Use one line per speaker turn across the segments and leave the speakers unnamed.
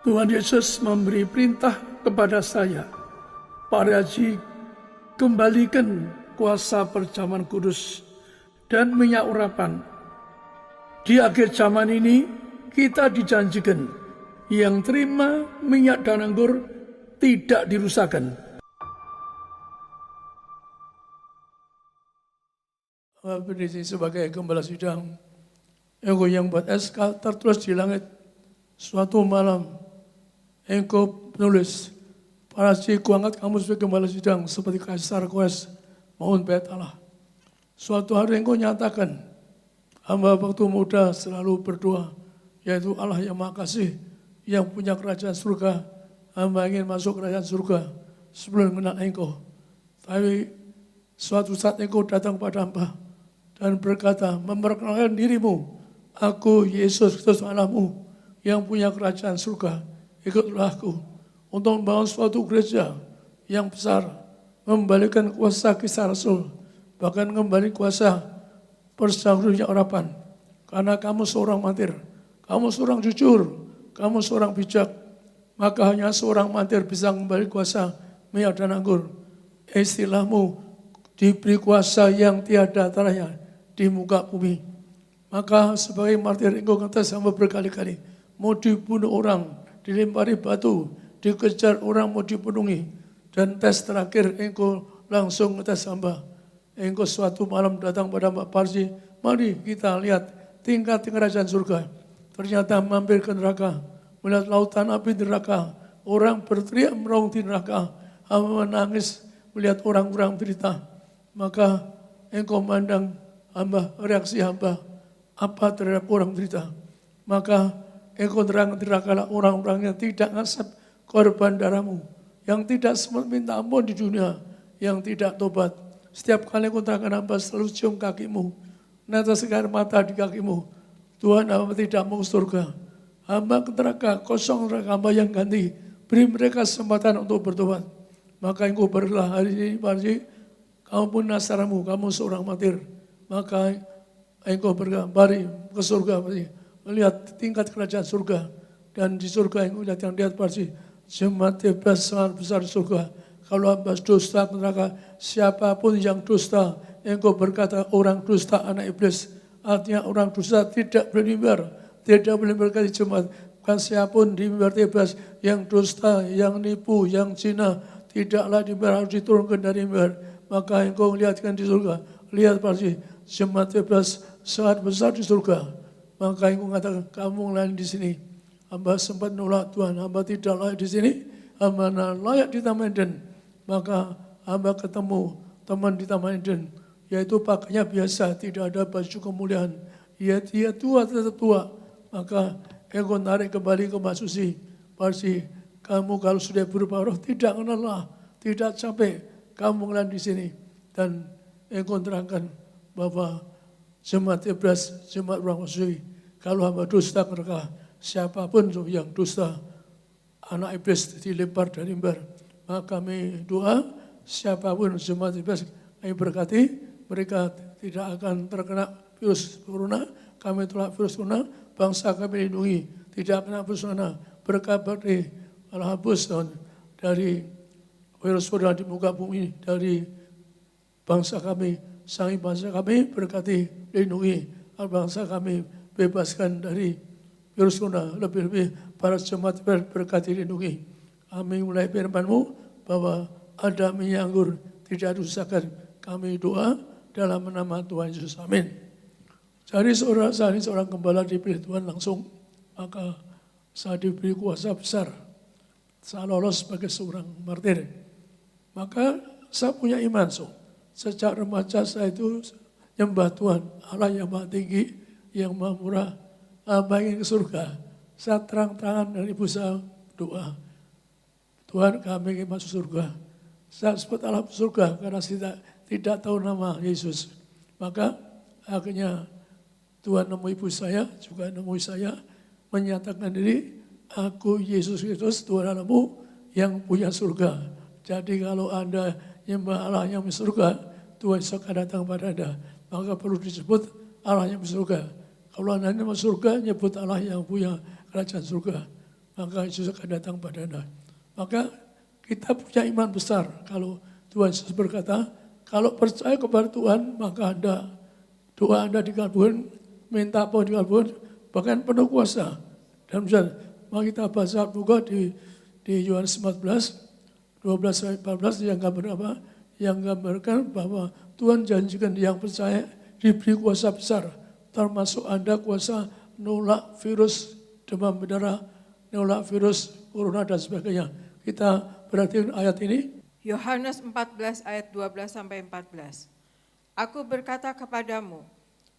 Tuhan Yesus memberi perintah kepada saya, Pak Haji, kembalikan kuasa perjamuan kudus dan minyak urapan. Di akhir zaman ini, kita dijanjikan yang terima minyak dan anggur tidak dirusakkan. Berdiri sebagai gembala sidang, engkau yang buat SK tertulis di langit. Suatu malam, engkau penulis, para ciku angkat kamu sebagai gembala sidang seperti Kaisar Koes mohon bait Allah. Suatu hari engkau nyatakan, hamba waktu muda selalu berdoa, yaitu Allah yang Maha Kasih, yang punya kerajaan surga. Hamba ingin masuk kerajaan surga sebelum mengenal engkau. Tapi suatu saat engkau datang pada hamba dan berkata, memperkenalkan dirimu, aku Yesus Kristus anakmu yang punya kerajaan surga, ikutlah aku untuk membangun suatu gereja yang besar, membalikan kuasa kisah Rasul, bahkan kembali kuasa perjamuan urapan. Karena kamu seorang martir, kamu seorang jujur, kamu seorang bijak, maka hanya seorang martir bisa kembali kuasa minyak dan anggur. Istilahmu diberi kuasa yang tiada taranya di muka bumi. Maka sebagai martir engkau ngetes hamba berkali-kali, mau dibunuh orang, dilempari batu, dikejar orang mau dipenuhi, dan tes terakhir engkau langsung ngetes hamba. Engkau suatu malam datang pada Mbak Parsi, mari kita lihat tingkat kerajaan surga. Ternyata mampir ke neraka, melihat lautan api neraka, orang berteriak meraung di neraka, hamba menangis melihat orang-orang berita. Maka engkau memandang hamba, reaksi hamba apa terhadap orang berita. Maka engkau terang-terangkanlah orang-orang yang tidak ngasap korban darahmu, yang tidak sempat minta ampun di dunia, yang tidak tobat. Setiap kali engkau terangkan hamba selalu cium kakimu, netes air mata di kakimu. Tuhan, hamba tidak mau surga. Hamba ke neraka, kosong neraka hamba yang ganti. Beri mereka kesempatan untuk bertobat. Maka engkau berilah hari ini, kamu pun nasaramu, kamu seorang martir. Maka engkau berkembali ke surga, melihat tingkat kerajaan surga. Dan di surga engkau lihat yang lihat pasti jemaat bebas sangat besar di surga. Kalau hamba dusta ke neraka, siapapun yang dusta, engkau berkata orang dusta anak iblis. Artinya orang dusta tidak boleh mimbar, tidak boleh berkati jemaat. Bukan siapapun di mimbar bebas, yang dusta, yang nipu, yang zina, tidaklah dimimbar, harus diturunkan dari mimbar. Maka engkau melihatkan di surga, lihat pasti jemaat bebas sangat besar di surga. Maka engkau mengatakan, kamu lain di sini. Hamba sempat nolak Tuhan, hamba tidak layak di sini, hamba layak di Taman Eden. Maka hamba ketemu teman di Taman Eden, yaitu pakainya biasa, tidak ada baju kemuliaan. Dia tua, tetap tua. Maka engkau narik kembali ke Mbak Susi. Pasti kamu kalau sudah berubah roh, tidak lelah, tidak capek, kamu lain di sini. Dan engkau terangkan bahwa jemaat iblis, jemaat orang musuhi, kalau hamba dusta mereka, siapapun yang dusta, anak iblis dilempar dari mimbar. Maka kami doa, siapapun jemaat iblis, kami berkati, mereka tidak akan terkena virus corona. Kami tolak virus corona, bangsa kami lindungi, tidak kena virus corona. Berkat berkati, Allah hapus dari virus corona di muka bumi, dari bangsa kami, sangi bangsa kami berkati, lindungi, bangsa kami bebaskan dari virus corona, lebih-lebih para jemaat berkati, lindungi. Kami mulai firman-Mu bahwa ada minyak anggur tidak dirusakkan. Kami doa dalam nama Tuhan Yesus, amin. Jadi seorang gembala dipilih Tuhan langsung, maka saya diberi kuasa besar. Saya lolos sebagai seorang martir. Maka saya punya iman, sejak remaja saya itu nyembah Tuhan, Allah yang maha tinggi, yang maha murah, hamba ingin ke surga. Saya terang-terangan dari ibu saya doa, Tuhan kami ingin masuk surga. Saya sebut Allah surga karena tidak tahu nama Yesus. Maka akhirnya Tuhan nemui ibu saya, juga nemui saya, menyatakan diri, aku Yesus Kristus, Tuhan anakmu yang punya surga. Jadi kalau Anda nyembah Allah yang punya surga, Tuhan Yesus akan datang pada Anda. Maka perlu disebut Allah yang punya surga. Kalau Anda nyembah surga, nyebut Allah yang punya kerajaan surga. maka Yesus akan datang pada Anda. Maka kita punya iman besar. Kalau Tuhan Yesus berkata, kalau percaya kepada Tuhan, maka doa Anda dikabulkan, minta apa dikabulkan, bahkan penuh kuasa. Dan misalnya, mari kita baca buku di Yohanes 14, 12-14 yang gambar apa? Yang gambarkan bahwa Tuhan janjikan yang percaya diberi kuasa besar, termasuk Anda kuasa nolak virus demam berdarah, nolak virus corona dan sebagainya. Kita perhatikan ayat ini.
Yohanes 14 ayat 12-14. Aku berkata kepadamu,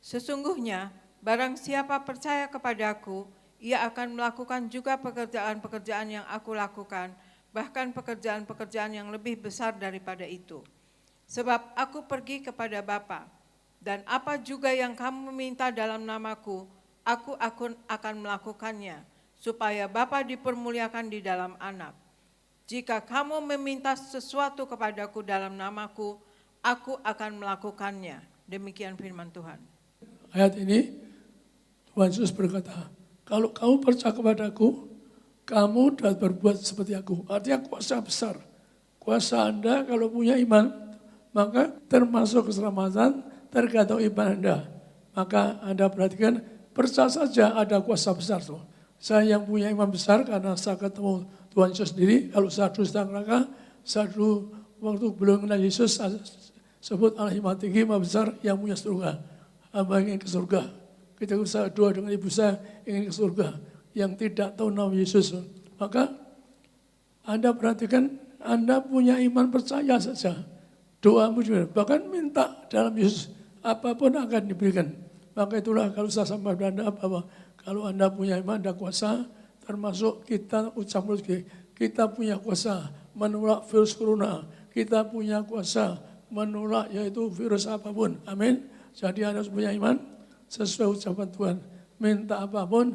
sesungguhnya barang siapa percaya kepadaku, ia akan melakukan juga pekerjaan-pekerjaan yang aku lakukan, bahkan pekerjaan-pekerjaan yang lebih besar daripada itu. Sebab aku pergi kepada Bapa, dan apa juga yang kamu minta dalam namaku, aku akan melakukannya, supaya Bapa dipermuliakan di dalam Anak. Jika kamu meminta sesuatu kepadaku dalam namaku, aku akan melakukannya. Demikian firman Tuhan.
Ayat ini, Tuhan Yesus berkata, kalau kamu percaya kepadaku, kamu dapat berbuat seperti aku. Artinya kuasa besar. Kuasa Anda kalau punya iman, maka termasuk keselamatan tergantung iman Anda. Maka Anda perhatikan, percaya saja ada kuasa besar. Saya yang punya iman besar karena saya ketemu Tuhan Yesus sendiri. Kalau saya dulu sedang neraka, saya dulu waktu belum kenal Yesus, saya sebut Allah yang tinggi, maha besar, yang punya surga. Hamba ingin ke surga. Ketika saya doa dengan ibu saya ingin ke surga, yang tidak tahu nama Yesus. Maka Anda perhatikan, Anda punya iman percaya saja. Doamu juga, bahkan minta dalam Yesus, apapun akan diberikan. Maka itulah kalau saya sampaikan Anda bahwa kalau Anda punya iman, ada kuasa, termasuk kita ucap mulut kita punya kuasa menolak virus corona. Kita punya kuasa menolak yaitu virus apapun. Amin. Jadi Anda harus punya iman. Sesuai ucapan Tuhan, minta apapun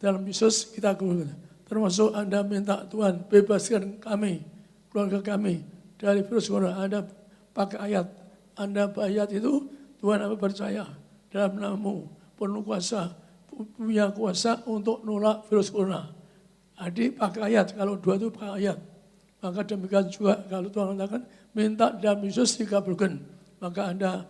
dalam Yesus kita kabulkan. Termasuk Anda minta Tuhan bebaskan kami, keluarga kami dari virus corona. Anda pakai ayat, Anda bayat itu Tuhan Anda percaya dalam namamu penuh kuasa, punya kuasa untuk nolak virus corona. Adik pakai ayat, kalau dua itu pakai ayat. Maka demikian juga kalau Tuhan katakan minta dalam Yesus dikabulkan. Maka Anda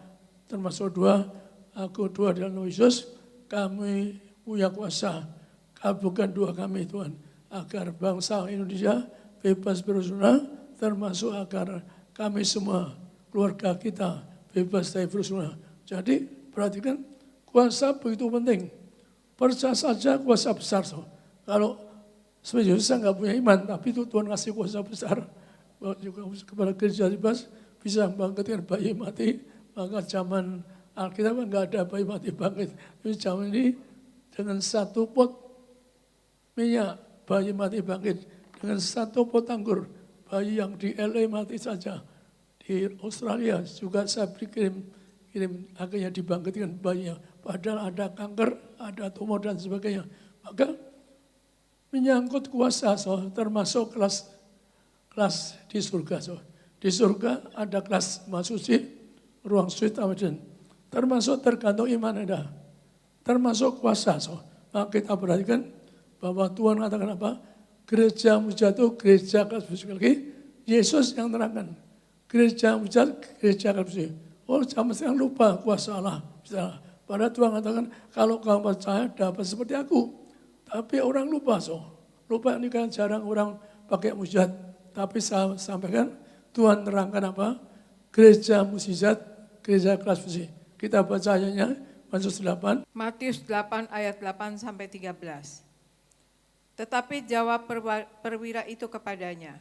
termasuk dua. Aku doa dalam nama Yesus, kami punya kuasa, kabulkan doa kami Tuhan, agar bangsa Indonesia bebas virus corona, termasuk agar kami semua, keluarga kita bebas dari virus corona. Jadi perhatikan, kuasa begitu penting, percaya saja kuasa besar. Kalau sebenarnya saya nggak punya iman, tapi itu Tuhan kasih kuasa besar, kepada gereja bebas bisa membangkitkan bayi mati, maka zaman Alkitab enggak ada bayi mati bangkit. Tapi zaman ini dengan satu pot minyak bayi mati bangkit. Dengan satu pot anggur bayi yang di LA mati saja. Di Australia juga saya kirim akhirnya dibangkitkan bayinya. Padahal ada kanker, ada tumor dan sebagainya. Maka menyangkut kuasa termasuk kelas di surga. Di surga ada kelas masuci, ruang suci Tamajan. Termasuk tergantung iman Anda, termasuk kuasa. Maka kita perhatikan bahwa Tuhan katakan apa? Gereja mujizat itu gereja kelas lagi. Yesus yang terangkan. Gereja mujizat, gereja kelas. Oh, jangan sekarang lupa kuasa Allah. Padahal Tuhan katakan kalau kamu percaya dapat seperti aku. Tapi orang lupa. Lupa ini kan jarang orang pakai mujizat. Tapi saya sampaikan Tuhan terangkan apa? Gereja mujizat, gereja kelas besi. Kita baca ayatnya,
Matius 8 ayat 8-13. Tetapi jawab perwira itu kepadanya,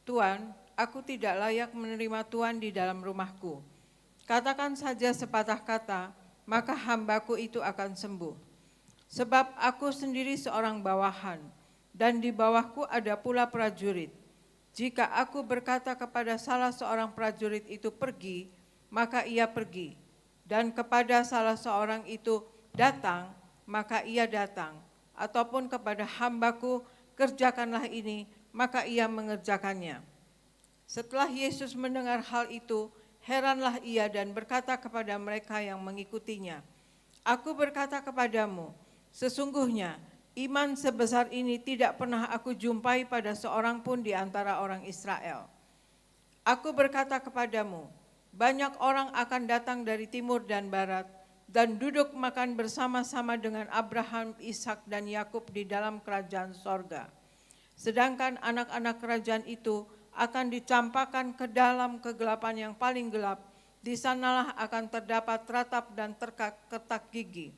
Tuan, aku tidak layak menerima Tuan di dalam rumahku. Katakan saja sepatah kata, maka hambaku itu akan sembuh. Sebab aku sendiri seorang bawahan, dan di bawahku ada pula prajurit. Jika aku berkata kepada salah seorang prajurit itu pergi, maka ia pergi. Dan kepada salah seorang itu datang, maka ia datang. Ataupun kepada hambaku, kerjakanlah ini, maka ia mengerjakannya. Setelah Yesus mendengar hal itu, heranlah ia dan berkata kepada mereka yang mengikutinya, Aku berkata kepadamu, sesungguhnya Iman sebesar ini tidak pernah aku jumpai pada seorang pun di antara orang Israel. Aku berkata kepadamu, banyak orang akan datang dari timur dan barat dan duduk makan bersama-sama dengan Abraham, Ishak dan Yakub di dalam kerajaan sorga. Sedangkan anak-anak kerajaan itu akan dicampakkan ke dalam kegelapan yang paling gelap. Di sanalah akan terdapat ratap dan ketak gigi.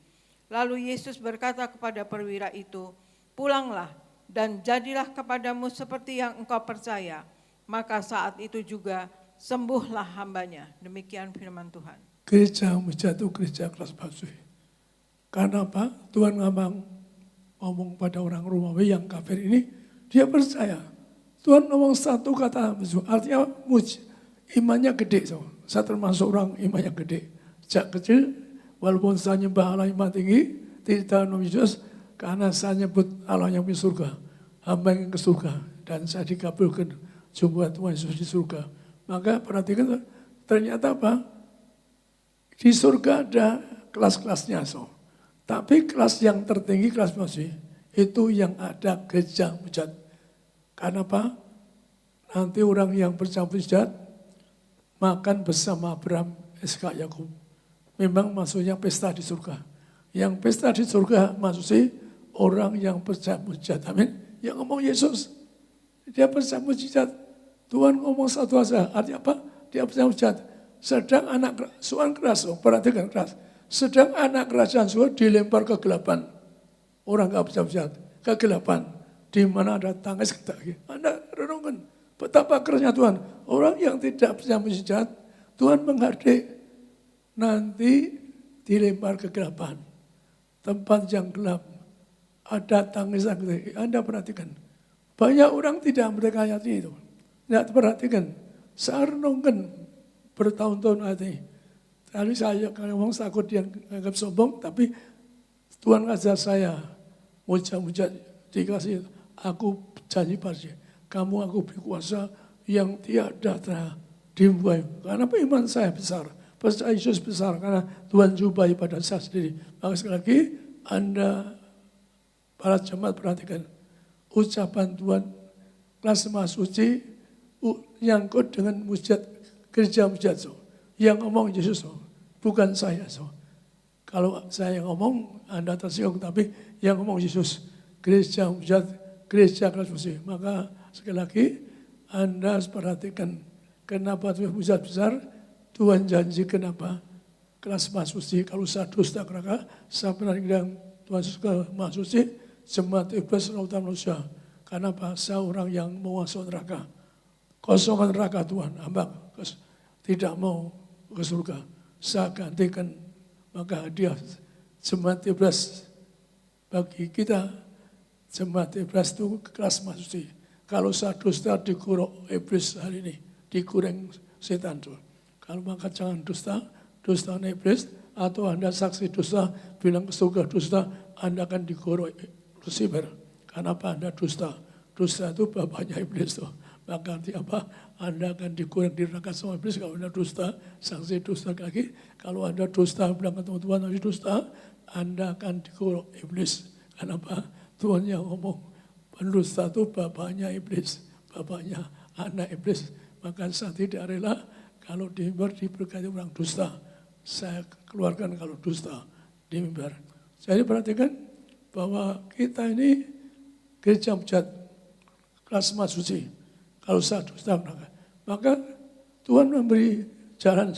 Lalu Yesus berkata kepada perwira itu, pulanglah dan jadilah kepadamu seperti yang engkau percaya. Maka saat itu juga sembuhlah hambanya. Demikian firman Tuhan.
Gereja Mujizat itu gereja kelas batu. Karena apa? Tuhan ngomong pada orang Romawi yang kafir ini, dia percaya. Tuhan ngomong satu kata, artinya imannya gede. Saya termasuk orang imannya gede. Sejak kecil, walaupun saya nyembah Allah yang maha tinggi, tidak nama Yesus, karena saya nyebut Allah yang di surga, hamba yang ke surga, dan saya dikabulkan jumpa Tuhan Yesus di surga. Maka perhatikan, ternyata apa? Di surga ada kelas-kelasnya. Tapi kelas yang tertinggi, kelas masih, itu yang ada gereja mujizat. Karena apa? Nanti orang yang percaya mujizat, makan bersama Abraham, Ishak, Yakub. Memang maksudnya pesta di surga. Yang pesta di surga maksudnya orang yang percaya mujizat. Amin. Yang ngomong Yesus. Dia percaya mujizat. Tuhan ngomong satu aja. Artinya apa? Dia percaya mujizat. Sedang anak Tuhan keras. Perhatikan keras. Sedang anak kerajaan surga dilempar ke kegelapan. Orang gak percaya mujizat. Kegelapan. Di mana ada tangis kita. Anda renungkan. Betapa kerasnya Tuhan. Orang yang tidak percaya mujizat. Tuhan menghardik. Nanti dilempar kegelapan. Tempat yang gelap. Ada tangisan. Anda perhatikan. Banyak orang tidak mereka itu. Tidak perhatikan. Saya renungkan bertahun-tahun hati. Tadi saya ngomong takut dia anggap sombong. Tapi Tuhan ajar saya. Mujizat dikasih. Aku janji pasti. Kamu aku beri kuasa yang tiada dimulai. Karena iman saya besar. Percaya Yesus besar karena Tuhan jumpai pada saya sendiri. Maka sekali lagi Anda para jemaat perhatikan ucapan Tuhan kelas Maha Suci nyangkut dengan mujizat gereja mujizat. Yang ngomong Yesus bukan saya. Kalau saya ngomong Anda tersinggung, tapi yang ngomong Yesus gereja mujizat, gereja kelas suci. Maka sekali lagi Anda harus perhatikan kenapa Tuhan mujizat besar. Tuhan janji kenapa? Kelas Maha Suci, kalau saya dusta neraka, saya pernah bilang Tuhan Yesus ke Maha Suci, jemaat iblis lautan manusia. Karena apa? Saya orang yang mau masuk neraka. Kosongan neraka Tuhan, hamba tidak mau ke surga. Saya gantikan, maka hadiah jemaat iblis bagi kita. Jemaat iblis itu kelas Maha Suci. Kalau saya dusta dikuruk iblis hari ini, dikureng setan tuh. Kalau maka jangan dusta iblis, atau Anda saksi dusta, bilang ke surga dusta, Anda akan digorok Lucifer. Karena apa? Anda dusta. Dusta itu bapaknya iblis tuh. Maka arti apa? Anda akan digoreng di neraka sama iblis kalau Anda dusta, saksi dusta lagi. Kalau Anda dusta, bilang ke teman-teman dusta, Anda akan digorok iblis. Karena apa? Tuhan yang ngomong, pendusta itu bapaknya iblis, bapaknya anak iblis. Maka saya tidak rela kalau di mimbar diberkati orang dusta, saya keluarkan kalau dusta di mimbar. Jadi perhatikan bahwa kita ini gereja mujizat kelas Maha Suci. Kalau saya dusta, maka Tuhan memberi jalan.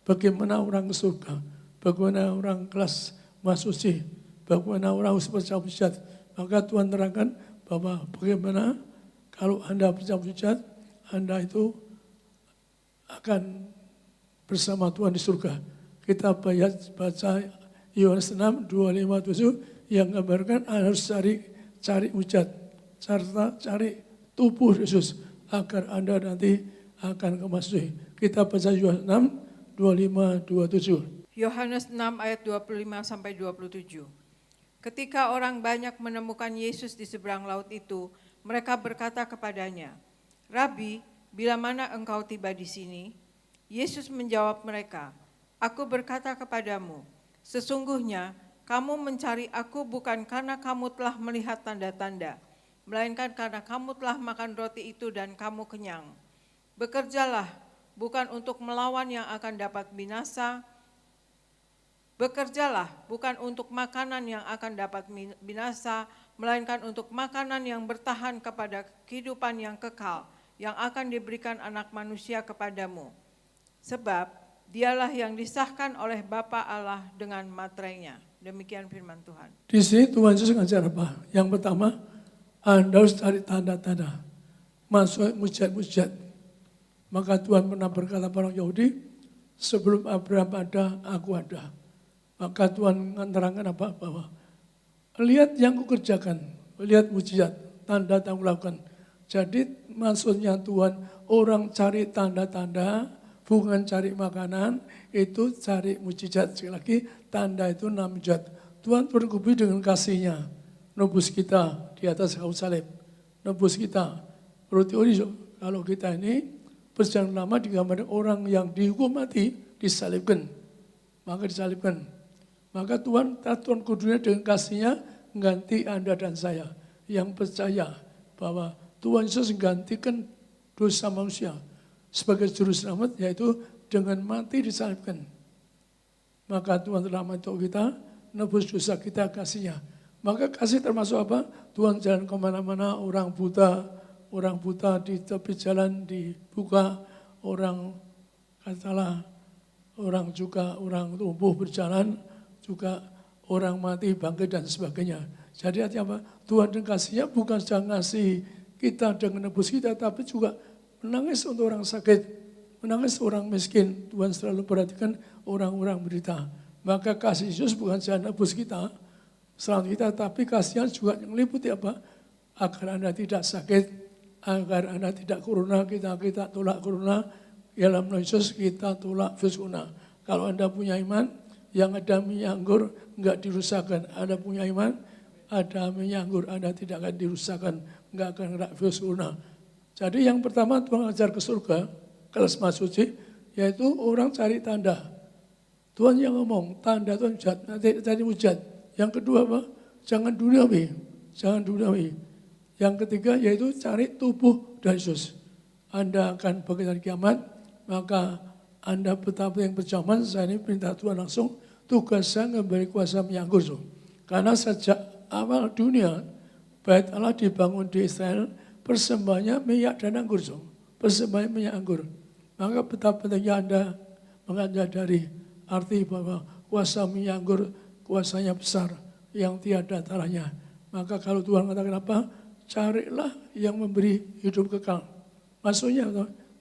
Bagaimana orang ke surga, bagaimana orang kelas Maha Suci, bagaimana orang percaya mujizat. Maka Tuhan terangkan bahwa bagaimana kalau Anda percaya mujizat, Anda itu akan bersama Tuhan di surga. Kita baca Yohanes 6, 25, 7 yang gambarkan harus cari mujizat, serta cari tubuh Yesus agar Anda nanti akan kemasuki. Kita baca Yohanes 6, 25, 27.
Yohanes 6 ayat 25 sampai 27. Ketika orang banyak menemukan Yesus di seberang laut itu, mereka berkata kepadanya, "Rabi, bila mana engkau tiba di sini?" Yesus menjawab mereka, "Aku berkata kepadamu, sesungguhnya Kamu mencari aku bukan karena kamu telah melihat tanda-tanda, melainkan karena kamu telah makan roti itu dan kamu kenyang. Bekerjalah bukan untuk melawan yang akan dapat binasa, bekerjalah bukan untuk makanan yang akan dapat binasa, melainkan untuk makanan yang bertahan kepada kehidupan yang kekal, yang akan diberikan Anak Manusia kepadamu. Sebab dialah yang disahkan oleh Bapa Allah dengan materainya. Demikian firman Tuhan.
Di sini Tuhan Yesus ngajar apa? Yang pertama, Anda harus cari tanda-tanda. Masuk mujizat-mujizat. Maka Tuhan pernah berkata pada orang Yahudi, sebelum Abraham ada, aku ada. Maka Tuhan menerangkan apa? Bahwa lihat yang kukerjakan, lihat mujizat, tanda yang lakukan. Jadi maksudnya Tuhan, orang cari tanda-tanda, bukan cari makanan, itu cari mujizat. Sekali lagi, tanda itu mujizat. Tuhan berkumpul dengan kasih-Nya, nebus kita di atas kayu salib, nebus kita. Berarti kalau kita ini berjalan lama digambarkan orang yang dihukum mati, disalibkan. Maka disalibkan. Maka Tuhan kudunya dengan kasih-Nya mengganti Anda dan saya yang percaya bahwa Tuhan Yesus menggantikan dosa manusia sebagai juru selamat, yaitu dengan mati disalibkan. Maka Tuhan telah untuk kita, nebus dosa kita kasih-Nya. Maka kasih termasuk apa? Tuhan jalan kemana-mana, orang buta di tepi jalan dibuka, orang katalah, orang lumpuh berjalan, juga orang mati bangkit dan sebagainya. Jadi artinya apa? Tuhan dengan kasih-Nya bukan saja ngasih kita dengan nebus kita, tapi juga menangis untuk orang sakit, menangis orang miskin. Tuhan selalu perhatikan orang-orang berita. Maka kasih Yesus bukan saja nebus kita, selamat kita, tapi kasih-Nya juga yang meliputi apa? Agar Anda tidak sakit, agar Anda tidak corona, kita tolak corona. Dalam nama Yesus kita tolak virus corona. Kalau Anda punya iman, yang ada minyak anggur enggak dirusakkan. Anda punya iman, ada minyak anggur, Anda tidak akan dirusakkan, enggak akan kena virus corona. Jadi yang pertama Tuhan ajar ke surga, kelas suci, yaitu orang cari tanda. Tuhan yang ngomong, tanda Tuhan mujizat, nanti cari mujizat. Yang kedua apa? Jangan duniawi. Yang ketiga yaitu cari tubuh dari Yesus. Anda akan bangkit kiamat, maka Anda betapa yang berjaman, saya ini perintah Tuhan langsung, tugas saya memberi kuasa minyak anggur. Karena sejak awal dunia, Bait Allah dibangun di Israel, persembahannya minyak dan anggur. Persembahannya minyak anggur. Maka betapa pentingnya Anda mengadari arti bahwa kuasa minyak anggur, kuasanya besar, yang tiada taranya. Maka kalau Tuhan katakan apa? Carilah yang memberi hidup kekal. Maksudnya,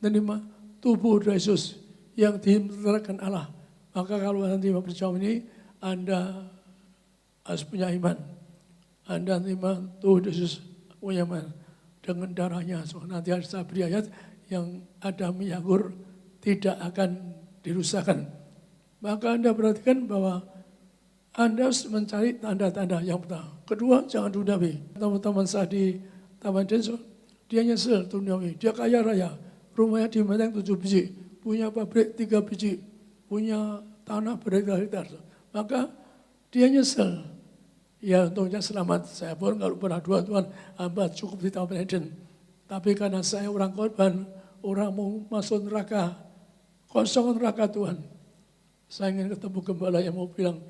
menerima tubuh dari Yesus yang dimeteraikan Allah. Maka kalau nanti percaya ini, Anda harus punya iman. Anda terima tubuh Yesus punya iman dengan darahnya. So, nanti harus saya beri ayat yang ada minyak anggur tidak akan dirusakkan. Maka Anda perhatikan bahwa Anda harus mencari tanda-tanda yang pertama. Kedua, jangan duniawi. Teman-teman saya di Taman Denso, dia nyesel duniawi. Dia kaya raya, rumahnya di Menteng 7 biji, punya pabrik 3 biji, punya tanah berhektar-hektar. Maka dia nyesel. Ya untungnya selamat. Saya pun kalau pernah doa Tuhan, hamba cukup di Taman Eden. Tapi karena saya orang korban, orang mau masuk neraka, kosong neraka Tuhan. Saya ingin ketemu gembala yang mau bilang,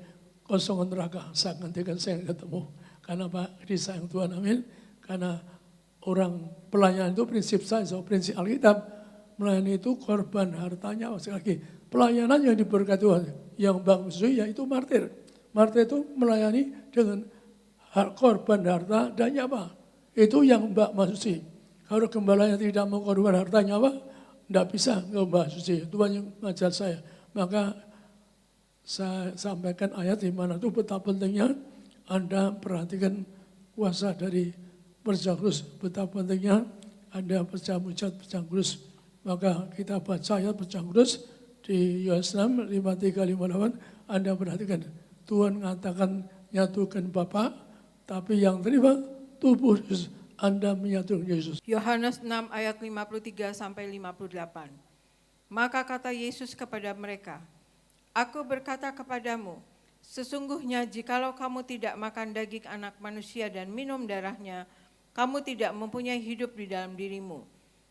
kosong neraka, saya gantikan saya ketemu. Karena Pak disayang Tuhan, amin. Karena orang pelayanan itu prinsip saya, prinsip Alkitab, melayani itu korban hartanya. Sekali lagi, pelayanan yang diberkati Tuhan, yang bagus yaitu martir. Martir itu melayani dengan korban harta dan nyawa. Itu yang Mbak Masuci. Kalau gembalanya tidak mau korban harta nyawa, tidak bisa Mbak Suci. Tuhan yang mengajar saya. Maka saya sampaikan ayat di mana itu betapa pentingnya Anda perhatikan kuasa dari percaya Kristus. Betapa pentingnya Anda percaya mujizat percaya Kristus. Maka kita baca ayat percaya Kristus di Yohanes 6, 53, 58. Anda perhatikan. Tuhan mengatakan nyatukan Bapa, tapi yang terima tubuh Yesus, Anda menyatukan Yesus.
Yohanes 6 ayat 53 sampai 58. Maka kata Yesus kepada mereka, Aku berkata kepadamu, Sesungguhnya jikalau kamu tidak makan daging anak manusia dan minum darahnya, kamu tidak mempunyai hidup di dalam dirimu.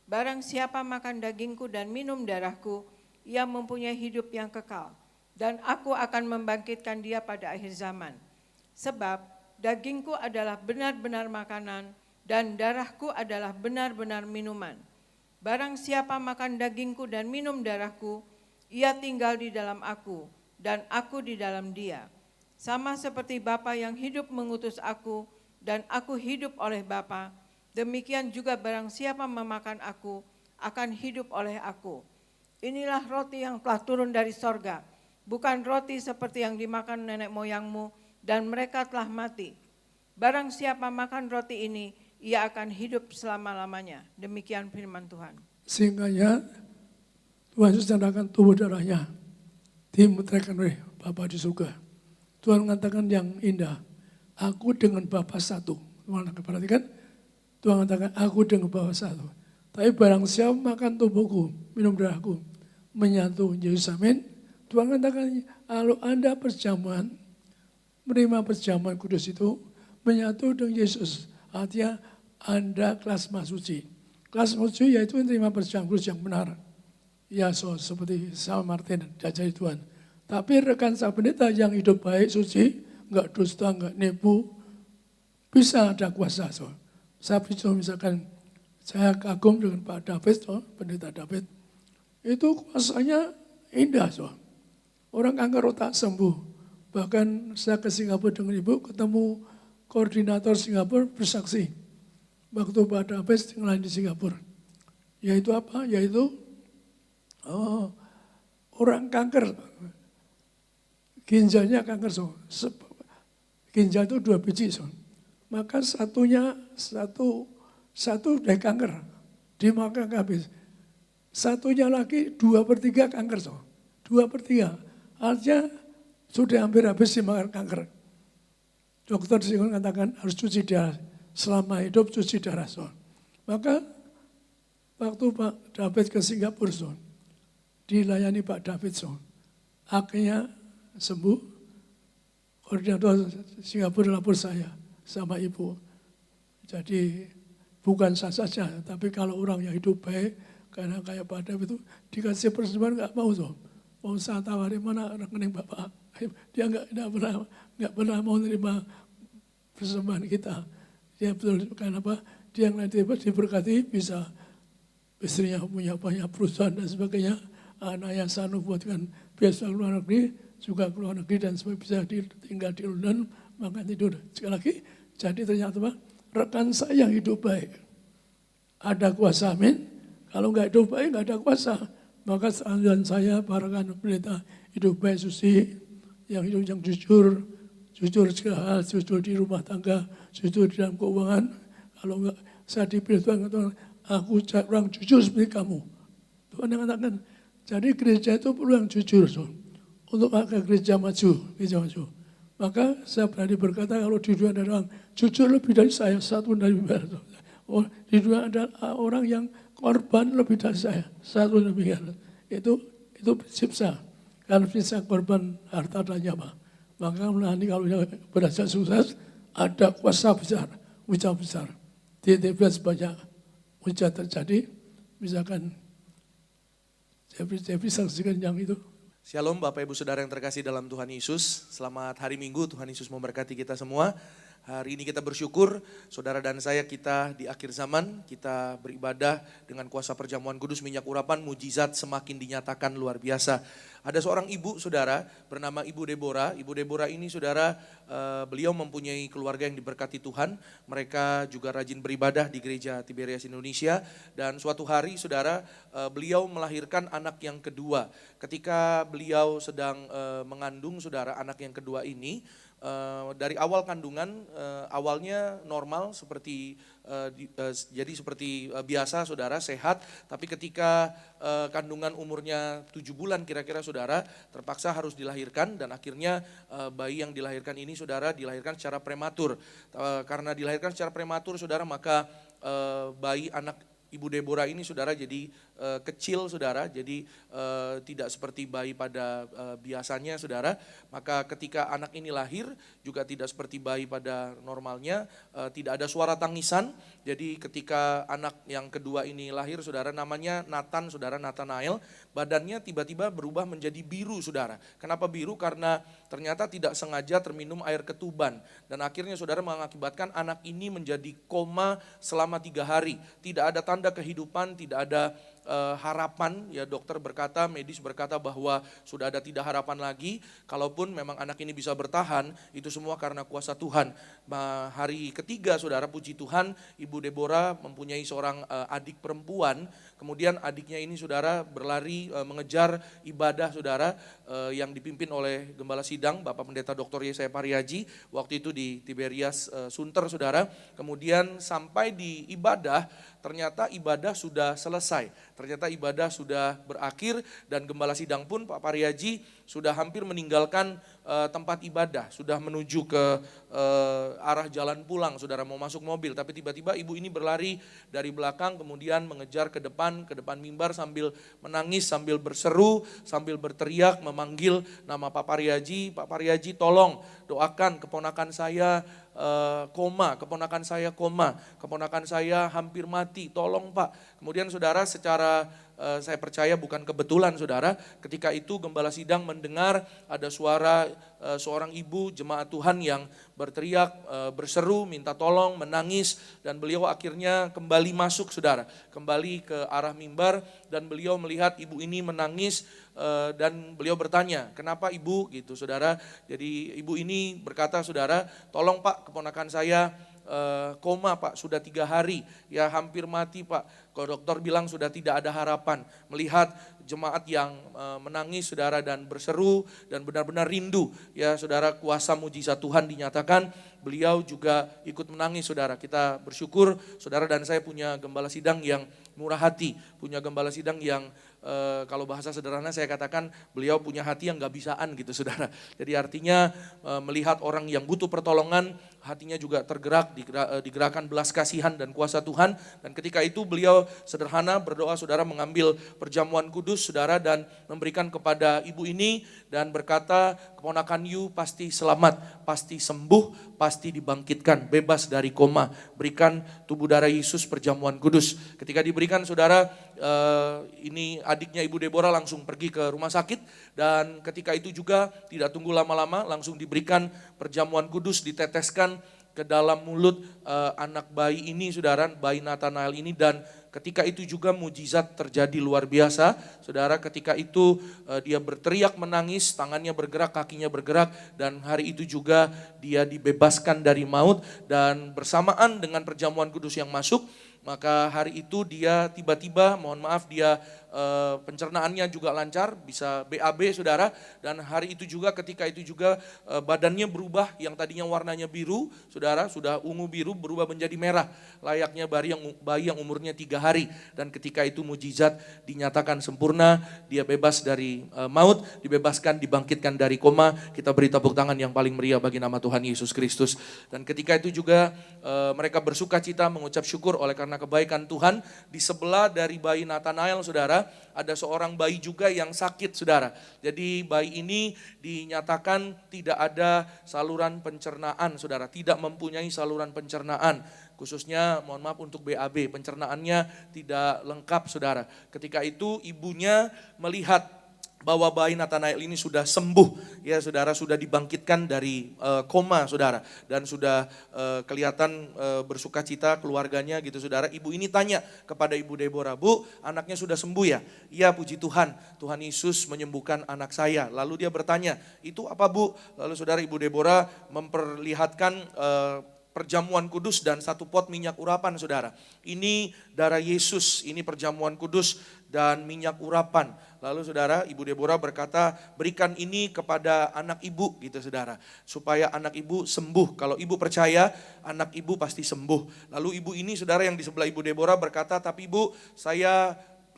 Barang siapa makan dagingku dan minum darahku, ia mempunyai hidup yang kekal, dan aku akan membangkitkan dia pada akhir zaman. Sebab dagingku adalah benar-benar makanan, dan darahku adalah benar-benar minuman. Barang siapa makan dagingku dan minum darahku, ia tinggal di dalam aku, dan aku di dalam dia. Sama seperti Bapa yang hidup mengutus aku, dan aku hidup oleh Bapa, demikian juga barang siapa memakan aku, akan hidup oleh aku. Inilah roti yang telah turun dari sorga, bukan roti seperti yang dimakan nenek moyangmu, dan mereka telah mati. Barang siapa makan roti ini, ia akan hidup selama-lamanya. Demikian firman Tuhan.
Sehingga Tuhan Yesus menyatakan tubuh darahnya dimutrakan oleh Bapa di surga. Tuhan mengatakan yang indah, aku dengan Bapa satu. Tuhan perhatikan, Tuhan mengatakan aku dengan Bapa satu. Tapi barang siapa makan tubuhku, minum darahku, menyatu Yesus, amin. Tuhan mengatakan kalau Anda perjamuan, menerima perjamuan kudus itu, menyatu dengan Yesus. Artinya Anda kelas suci. Kelas suci yaitu menerima perjamuan kudus yang benar. Ya seperti sama Martin diajari Tuhan. Tapi rekan saya pendeta yang hidup baik, suci, enggak dusta, enggak nipu, bisa ada kuasa. Saya bisa misalkan, saya kagum dengan Pak David, pendeta David. Itu kuasanya indah. Orang kanker otak sembuh. Bahkan saya ke Singapura dengan ibu, ketemu koordinator Singapura bersaksi. Waktu Pak David tinggal di Singapura. Yaitu apa? Yaitu orang kanker. Ginjalnya kanker, ginjal itu 2 biji, maka satu dari kanker, dimakan habis. Satunya lagi 2/3 kanker, 2/3. Artinya sudah hampir habis dimakan kanker. Dokter Singapura mengatakan harus cuci darah, selama hidup cuci darah. Maka waktu Pak David ke Singapura, dilayani Pak David, akhirnya sembuh. Koordinator Singapura lapor saya sama ibu. Jadi bukan saya saja, tapi kalau orang yang hidup baik, karena kayak Pak David itu dikasih persembahan nggak mau mau saya tawarin mana rekening Bapak. Dia nggak pernah mau nerima persembahan kita. Dia betul karena apa? Dia yang nanti diberkati bisa istrinya punya banyak perusahaan dan sebagainya. Anaknya Sanu buatkan biasa luar negeri, juga keluar negeri dan supaya bisa tinggal di London, makan tidur. Sekali lagi, jadi ternyata apa? Rekan saya yang hidup baik. Ada kuasa, amin. Kalau nggak hidup baik, nggak ada kuasa. Maka selanjutnya saya, para rekan pendeta, hidup baik, suci, yang hidup yang jujur segala hal, jujur di rumah tangga, jujur di dalam keuangan. Kalau nggak, saya dipilih Tuhan, aku orang jujur seperti kamu. Tuhan yang mengatakan, jadi gereja itu perlu yang jujur, untuk agar gereja maju. Maka saya berani berkata kalau di dunia ada orang jujur lebih dari saya, satu dari barat. Di dunia ada orang yang korban lebih dari saya, satu lebih dari. Itu prinsip saya. Kalau bisa korban harta dan nyawa, maka nanti kalau berhasil sukses, ada kuasa besar, ujian besar. Di TBS banyak ujian terjadi, misalkan saya bisa saksikan yang itu.
Shalom Bapak Ibu Saudara yang terkasih dalam Tuhan Yesus. Selamat hari Minggu, Tuhan Yesus memberkati kita semua. Hari ini kita bersyukur, saudara dan saya kita di akhir zaman, kita beribadah dengan kuasa perjamuan kudus minyak urapan, mujizat semakin dinyatakan luar biasa. Ada seorang ibu saudara bernama Ibu Deborah. Ibu Deborah ini saudara, beliau mempunyai keluarga yang diberkati Tuhan. Mereka juga rajin beribadah di gereja Tiberias Indonesia. Dan suatu hari saudara, beliau melahirkan anak yang kedua. Ketika beliau sedang mengandung saudara anak yang kedua ini, dari awal kandungan awalnya normal seperti jadi seperti biasa saudara, sehat, tapi ketika kandungan umurnya 7 bulan kira-kira saudara, terpaksa harus dilahirkan dan akhirnya bayi yang dilahirkan ini saudara dilahirkan secara prematur. Karena dilahirkan secara prematur saudara, maka bayi anak Ibu Deborah ini saudara jadi kecil saudara, jadi tidak seperti bayi pada biasanya saudara. Maka ketika anak ini lahir juga tidak seperti bayi pada normalnya, tidak ada suara tangisan. Jadi ketika anak yang kedua ini lahir saudara, namanya Nathan saudara, Nathanael, badannya tiba-tiba berubah menjadi biru saudara. Kenapa biru? Karena ternyata tidak sengaja terminum air ketuban. Dan akhirnya saudara mengakibatkan anak ini menjadi koma selama 3 hari. Tidak ada tanda kehidupan, tidak ada harapan, ya dokter berkata, medis berkata bahwa sudah ada tidak harapan lagi. Kalaupun memang anak ini bisa bertahan, itu semua karena kuasa Tuhan. Hari ketiga saudara, puji Tuhan, Ibu Deborah mempunyai seorang adik perempuan. Kemudian adiknya ini saudara berlari mengejar ibadah saudara yang dipimpin oleh Gembala Sidang Bapak Pendeta Dr. Yesaya Pariaji waktu itu di Tiberias Sunter saudara. Kemudian sampai di ibadah, ternyata ibadah sudah selesai, ternyata ibadah sudah berakhir dan Gembala Sidang pun Pak Pariaji sudah hampir meninggalkan tempat ibadah, sudah menuju ke arah jalan pulang, saudara mau masuk mobil, tapi tiba-tiba ibu ini berlari dari belakang kemudian mengejar ke depan mimbar sambil menangis, sambil berseru, sambil berteriak memanggil nama Pak Pariaji tolong doakan keponakan saya koma, keponakan saya hampir mati, tolong Pak. Kemudian saudara secara saya percaya bukan kebetulan saudara, ketika itu Gembala Sidang mendengar ada suara seorang ibu jemaat Tuhan yang berteriak, berseru, minta tolong, menangis, dan beliau akhirnya kembali masuk saudara, kembali ke arah mimbar dan beliau melihat ibu ini menangis dan beliau bertanya, kenapa ibu gitu saudara. Jadi ibu ini berkata saudara, tolong Pak, keponakan saya koma Pak, sudah 3 hari, ya hampir mati Pak. Kalau dokter bilang sudah tidak ada harapan. Melihat jemaat yang menangis saudara dan berseru dan benar-benar rindu, ya saudara, kuasa mujizat Tuhan dinyatakan. Beliau juga ikut menangis saudara. Kita bersyukur saudara dan saya punya Gembala Sidang yang murah hati, punya Gembala Sidang yang kalau bahasa sederhana saya katakan beliau punya hati yang gak bisaan gitu saudara. Jadi artinya melihat orang yang butuh pertolongan, hatinya juga tergerak, digerakkan belas kasihan dan kuasa Tuhan. Dan ketika itu beliau sederhana berdoa saudara, mengambil perjamuan kudus saudara dan memberikan kepada ibu ini dan berkata, keponakan you pasti selamat, pasti sembuh, pasti dibangkitkan, bebas dari koma. Berikan tubuh darah Yesus perjamuan kudus. Ketika diberikan saudara, ini adiknya Ibu Deborah langsung pergi ke rumah sakit dan ketika itu juga tidak tunggu lama-lama langsung diberikan perjamuan kudus, diteteskan ke dalam mulut anak bayi ini saudara, bayi Nathanael ini. Dan ketika itu juga mujizat terjadi luar biasa saudara. Ketika itu dia berteriak menangis, tangannya bergerak, kakinya bergerak, dan hari itu juga dia dibebaskan dari maut. Dan bersamaan dengan perjamuan kudus yang masuk, maka hari itu dia tiba-tiba, mohon maaf, dia pencernaannya juga lancar, bisa BAB saudara. Dan hari itu juga, ketika itu juga badannya berubah, yang tadinya warnanya biru saudara, sudah ungu biru berubah menjadi merah, layaknya bayi yang umurnya 3 hari. Dan ketika itu mujizat dinyatakan sempurna, dia bebas dari maut, dibebaskan, dibangkitkan dari koma. Kita beri tepuk tangan yang paling meriah bagi nama Tuhan Yesus Kristus. Dan ketika itu juga mereka bersuka cita, mengucap syukur oleh karena kebaikan Tuhan. Di sebelah dari bayi Nathanael saudara, ada seorang bayi juga yang sakit saudara. Jadi bayi ini dinyatakan tidak ada saluran pencernaan saudara, tidak mempunyai saluran pencernaan. Khususnya mohon maaf untuk BAB, pencernaannya tidak lengkap saudara. Ketika itu ibunya melihat bahwa bayi Nathanael ini sudah sembuh, ya saudara, sudah dibangkitkan dari koma saudara, dan sudah kelihatan bersuka cita keluarganya gitu saudara. Ibu ini tanya kepada Ibu Deborah, Bu, anaknya sudah sembuh ya? Iya puji Tuhan, Tuhan Yesus menyembuhkan anak saya. Lalu dia bertanya, itu apa Bu? Lalu saudara, Ibu Deborah memperlihatkan perjamuan kudus dan 1 pot minyak urapan saudara. Ini darah Yesus, ini perjamuan kudus dan minyak urapan. Lalu saudara, Ibu Deborah berkata, berikan ini kepada anak ibu gitu saudara, supaya anak ibu sembuh. Kalau ibu percaya, anak ibu pasti sembuh. Lalu ibu ini saudara yang di sebelah Ibu Deborah berkata, tapi Bu, saya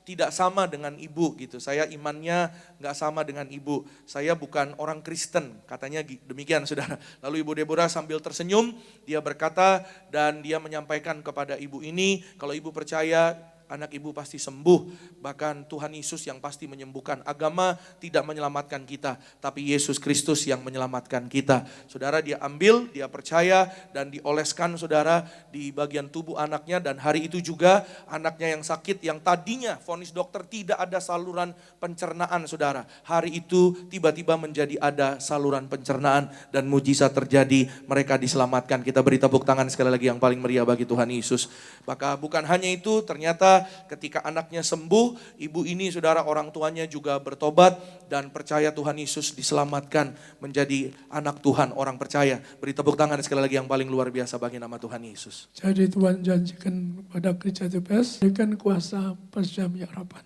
tidak sama dengan ibu gitu, saya imannya gak sama dengan ibu, saya bukan orang Kristen, katanya demikian saudara. Lalu Ibu Deborah sambil tersenyum, dia berkata dan dia menyampaikan kepada ibu ini, kalau ibu percaya anak ibu pasti sembuh. Bahkan Tuhan Yesus yang pasti menyembuhkan. Agama tidak menyelamatkan kita, tapi Yesus Kristus yang menyelamatkan kita. Saudara, dia ambil, dia percaya, dan dioleskan saudara di bagian tubuh anaknya. Dan hari itu juga anaknya yang sakit, yang tadinya vonis dokter tidak ada saluran pencernaan saudara. Hari itu tiba-tiba menjadi ada saluran pencernaan dan mujizat terjadi, mereka diselamatkan. Kita beri tepuk tangan sekali lagi yang paling meriah bagi Tuhan Yesus. Maka bukan hanya itu, ternyata ketika anaknya sembuh, ibu ini saudara orang tuanya juga bertobat dan percaya Tuhan Yesus, diselamatkan menjadi anak Tuhan, orang percaya. Beri tepuk tangan sekali lagi yang paling luar biasa bagi nama Tuhan Yesus.
Jadi Tuhan janjikan pada gereja TPS, berikan kuasa perjami harapan.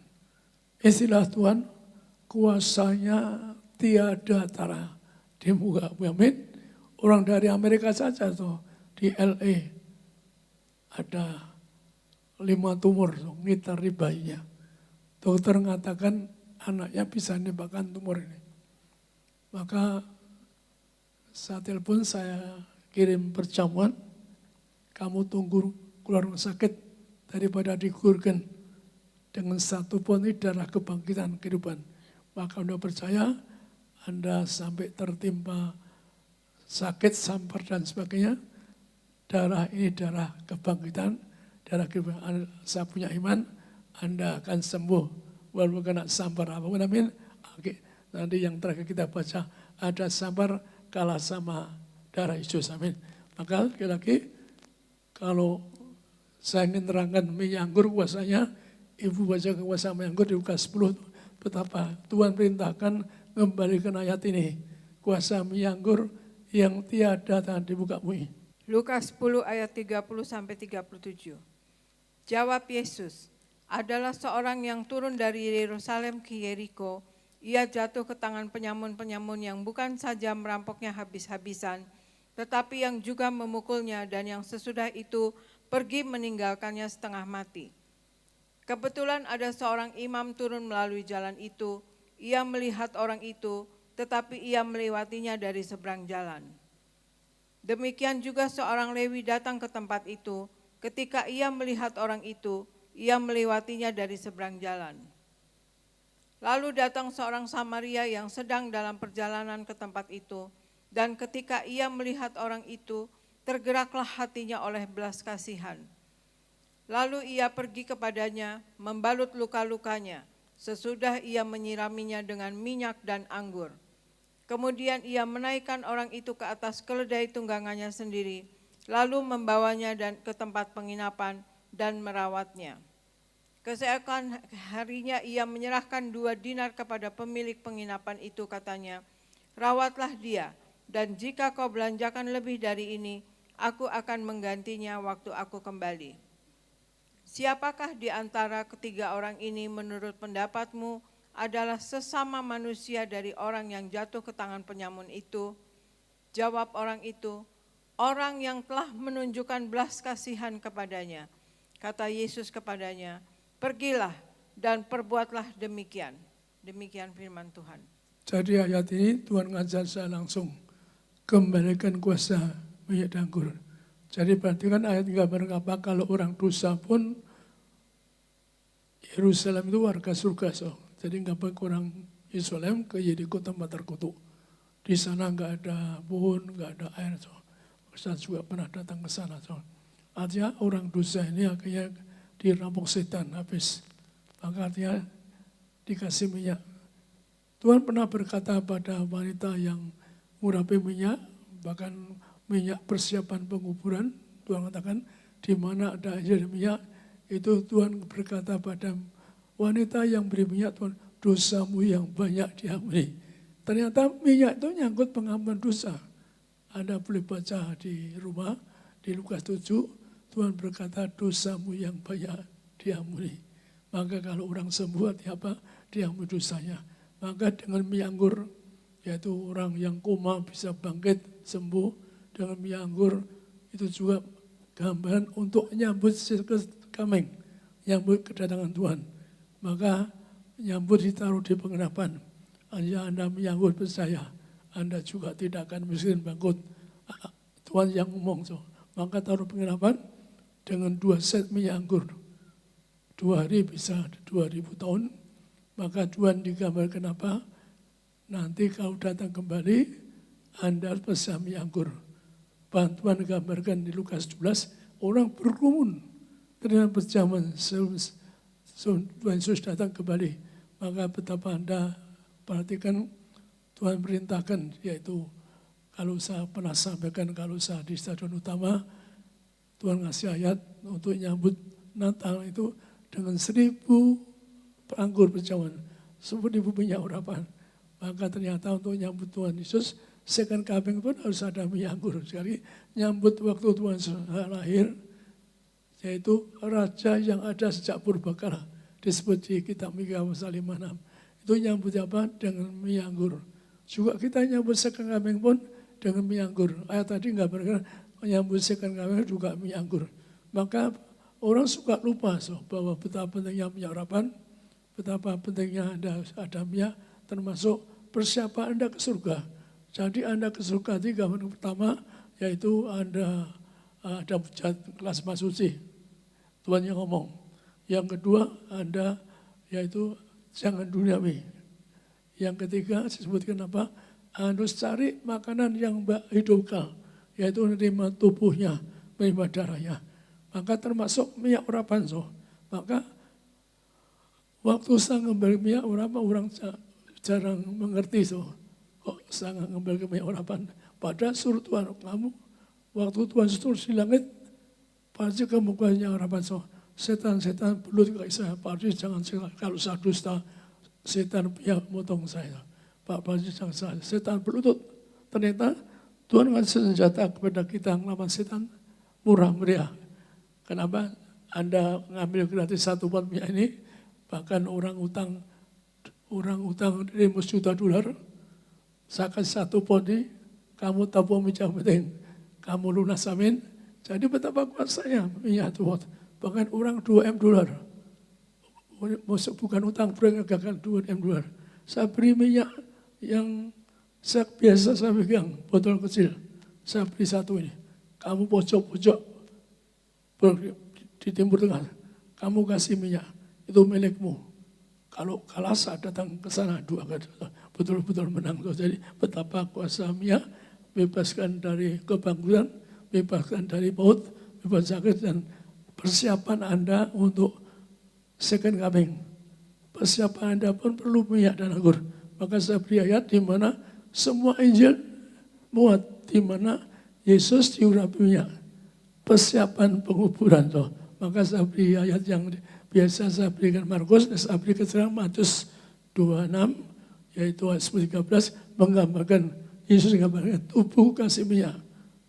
Istilah Tuhan, kuasanya tiada tara di muka bumi. Amin. Orang dari Amerika saja tuh, di LA ada 5 tumor ngitari bayinya. Dokter mengatakan anaknya bisa menembakkan tumor ini. Maka saat telepon saya kirim perjamuan, kamu tunggu keluar rumah sakit daripada digugurkan dengan 1 poni darah kebangkitan kehidupan. Maka Anda percaya, Anda sampai tertimpa sakit, sampar dan sebagainya, darah ini darah kebangkitan, darah kehidupan. Saya punya iman, Anda akan sembuh walaupun kena sampar apapun. Amin. Oke. Nanti yang terakhir kita baca, ada sampar kalah sama darah Yesus. Amin. Maka lagi-lagi kalau saya ingin terangkan minyak anggur kuasanya, ibu baca kuasa minyak anggur di Lukas 10, betapa Tuhan perintahkan kembalikan ayat ini, kuasa minyak anggur yang tiada tahan dibuka bumi.
Lukas 10 ayat 30-37. Jawab Yesus, adalah seorang yang turun dari Yerusalem ke Yeriko. Ia jatuh ke tangan penyamun-penyamun yang bukan saja merampoknya habis-habisan, tetapi yang juga memukulnya, dan yang sesudah itu pergi meninggalkannya setengah mati. Kebetulan ada seorang imam turun melalui jalan itu. Ia melihat orang itu, tetapi ia melewatinya dari seberang jalan. Demikian juga seorang Lewi datang ke tempat itu. Ketika ia melihat orang itu, ia melewatinya dari seberang jalan. Lalu datang seorang Samaria yang sedang dalam perjalanan ke tempat itu, dan ketika ia melihat orang itu, tergeraklah hatinya oleh belas kasihan. Lalu ia pergi kepadanya, membalut luka-lukanya. Sesudah ia menyiraminya dengan minyak dan anggur. Kemudian ia menaikkan orang itu ke atas keledai tunggangannya sendiri, lalu membawanya ke tempat penginapan dan merawatnya. Keesokan harinya ia menyerahkan 2 dinar kepada pemilik penginapan itu, katanya, rawatlah dia, dan jika kau belanjakan lebih dari ini, aku akan menggantinya waktu aku kembali. Siapakah di antara ketiga orang ini menurut pendapatmu adalah sesama manusia dari orang yang jatuh ke tangan penyamun itu? Jawab orang itu, orang yang telah menunjukkan belas kasihan kepadanya. Kata Yesus kepadanya, pergilah dan perbuatlah demikian. Demikian firman Tuhan.
Jadi ayat ini Tuhan ngajar saya langsung kembalikan kuasa minyak anggur. Jadi berarti kan ayat gambar apa, kalau orang dosa pun Yerusalem itu warga surga. Jadi nggak baik orang Yerusalem ke Yeriko tempat terkutuk. Di sana nggak ada pohon, nggak ada air. Saya juga pernah datang ke sana. Artinya orang dosa ini akhirnya dirampok setan habis. Maka artinya dikasih minyak. Tuhan pernah berkata pada wanita yang mengurapi minyak, bahkan minyak persiapan penguburan, Tuhan katakan di mana ada air minyak, itu Tuhan berkata pada wanita yang beri minyak, Tuhan, dosamu yang banyak diampuni. Ternyata minyak itu nyangkut pengampunan dosa. Anda boleh baca di rumah, di Lukas 7, Tuhan berkata dosamu yang banyak diampuni. Maka kalau orang sembuh, apa? Diampuni dosanya. Maka dengan minyak anggur, yaitu orang yang koma bisa bangkit, sembuh, dengan minyak anggur itu juga gambaran untuk nyambut coming, nyambut kedatangan Tuhan. Maka nyambut ditaruh di penginapan. Anda menyambut percaya, Anda juga tidak akan miskin bangkrut. Tuhan yang ngomong. Maka taruh penginapan dengan 2 set minyak anggur. 2 hari bisa 2000 tahun. Maka Tuhan digambarkan apa? Nanti kalau datang kembali, Anda harus bersama anggur. Tuhan digambarkan di Lukas 12, orang berkerumun ternyata berjamaah sebelum Tuhan Yesus datang kembali. Maka betapa Anda perhatikan Tuhan perintahkan, yaitu kalau saya pernah sampaikan, kalau saya di stadion utama, Tuhan ngasih ayat untuk nyambut Natal itu dengan 1000 anggur berjamaah, 10.000 minyak urapan. Maka ternyata untuk nyambut Tuhan Yesus, second coming pun harus ada minyak anggur. Sekali nyambut waktu Tuhan lahir, yaitu raja yang ada sejak purbakala, disebut di kitab Mika pasal 56. Itu nyambut apa? Dengan minyak anggur. Juga kita nyambut second coming pun dengan minyak anggur. Ayat tadi nggak berkata nyambut second coming juga minyak anggur. Maka orang suka lupa bahwa betapa pentingnya minyak urapan, betapa pentingnya ada minyak, termasuk persiapan Anda ke surga. Jadi Anda ke surga 3 yang pertama, yaitu Anda ada kelas suci. Tuhan yang ngomong. Yang kedua, Anda yaitu jangan duniawi. Yang ketiga, disebutkan apa? Harus cari makanan yang hidup kekal, yaitu menerima tubuhnya, menerima darahnya. Maka termasuk minyak urapan. Maka waktu saya ngambil minyak urapan, orang jarang mengerti. Kok saya ngambil minyak urapan? Padahal suruh Tuhan, kamu waktu Tuhan suruh di langit, pasti kamu minyak urapan. Setan-setan belut kayak saya, pasti jangan kalau saya dusta, setan punya motong saya. Pak pasti jangan saya, setan berlutut. Ternyata Tuhan ngasih senjata kepada kita ngelawan setan murah meriah. Kenapa? Anda ngambil gratis 1 pot minyak ini, bahkan orang utang $5 juta, saya kasih 1 pot ini, kamu tabung minyak penting, kamu lunas, amin. Jadi betapa kuasanya minyak itu pot. Bahkan orang $2 M. Bukan utang, perenggakan $2 M. Saya beri minyak yang biasa saya pegang, botol kecil. Saya beri 1 ini. Kamu pojok-pojok di timur tengah, kamu kasih minyak, itu milikmu. Kalau kalah saya datang ke sana, betul-betul menang. Jadi betapa kuasa minyak, bebaskan dari kebangkrutan, bebaskan dari maut, bebas sakit, dan persiapan Anda untuk second coming. Persiapan Anda pun perlu minyak dan anggur. Maka saya beri ayat di mana semua Injil muat, di mana Yesus diurapi minyak. Persiapan penguburan. Maka saya beri ayat yang biasa saya berikan Markus, dan saya beri keterangan Matius 26, yaitu ayat 13, menggambarkan, Yesus menggambarkan tubuh kasih minyak.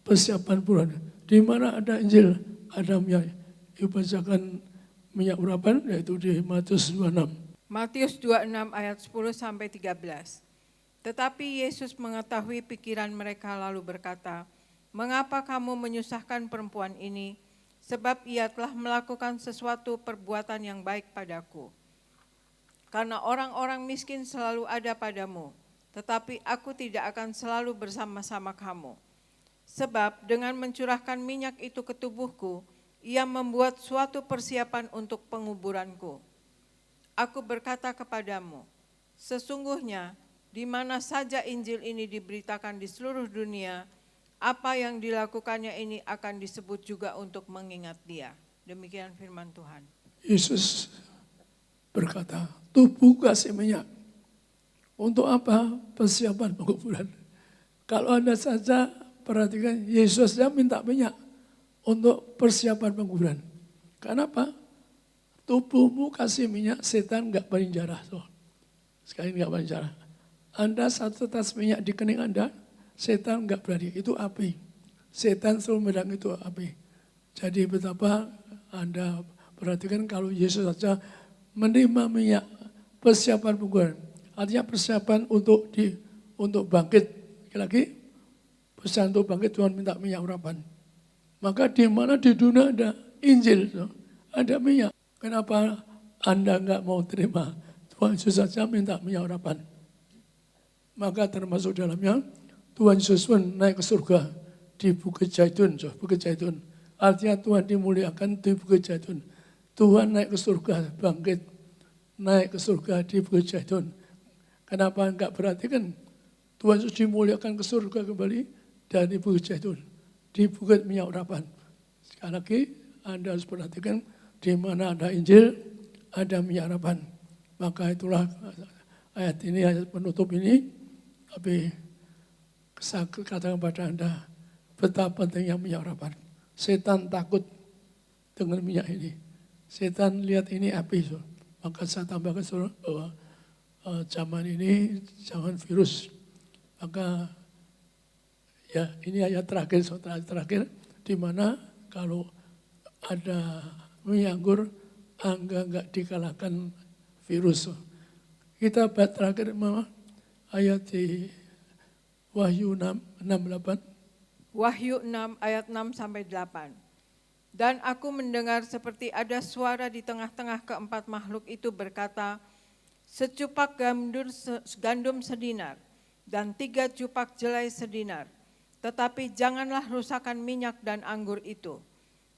Persiapan bulan. Di mana ada Injil, ada minyak. Dibacakan minyak urapan, yaitu di Matius 26.
Matius 26 ayat 10-13. Tetapi Yesus mengetahui pikiran mereka lalu berkata, "Mengapa kamu menyusahkan perempuan ini? Sebab ia telah melakukan sesuatu perbuatan yang baik padaku. Karena orang-orang miskin selalu ada padamu, tetapi aku tidak akan selalu bersama-sama kamu. Sebab dengan mencurahkan minyak itu ke tubuhku, ia membuat suatu persiapan untuk penguburanku. Aku berkata kepadamu, sesungguhnya di mana saja Injil ini diberitakan di seluruh dunia, apa yang dilakukannya ini akan disebut juga untuk mengingat dia." Demikian firman Tuhan.
Yesus berkata, tubuh kasih minyak. Untuk apa? Persiapan penguburan. Kalau Anda saja perhatikan, Yesus saja minta minyak untuk persiapan penguburan. Kenapa? Tubuhmu kasih minyak, setan enggak berjarah. Sekali enggak berjarah. Anda satu tetes minyak di kening Anda, setan enggak berani, itu api. Setan selalu medan itu api. Jadi betapa Anda perhatikan kalau Yesus saja menerima minyak, persiapan penguburan. Artinya persiapan untuk bangkit. Lagi persiapan untuk bangkit, Tuhan minta minyak urapan. Maka di mana di dunia ada Injil, ada minyak. Kenapa Anda enggak mau terima? Tuhan Yesus saja minta minyak urapan. Maka termasuk dalamnya, Tuhan Yesus pun naik ke surga di Bukit Zaitun. Bukit Zaitun. Artinya Tuhan dimuliakan di Bukit Zaitun. Tuhan naik ke surga, bangkit, naik ke surga di Bukit Zaitun. Kenapa enggak berarti kan Tuhan Yesus dimuliakan ke surga kembali dari Bukit Zaitun, di Bukit Minyak Urapan. Sekali lagi Anda harus perhatikan di mana ada Injil, ada minyak urapan. Maka itulah ayat ini, ayat penutup ini, tapi saya katakan kepada Anda, betapa pentingnya minyak urapan. Setan takut dengan minyak ini. Setan lihat ini api. Maka saya tambahkan bahwa zaman ini, zaman virus. Maka ya ini ayat terakhir, terakhir, di mana kalau ada minyak anggur, enggak dikalahkan virus. Kita baca terakhir ayat di Wahyu 6:8.
Wahyu 6 ayat 6 sampai 8. Dan aku mendengar seperti ada suara di tengah-tengah keempat makhluk itu berkata, secupak gandum sedinar dan 3 cupak jelai sedinar. Tetapi janganlah rusakkan minyak dan anggur itu.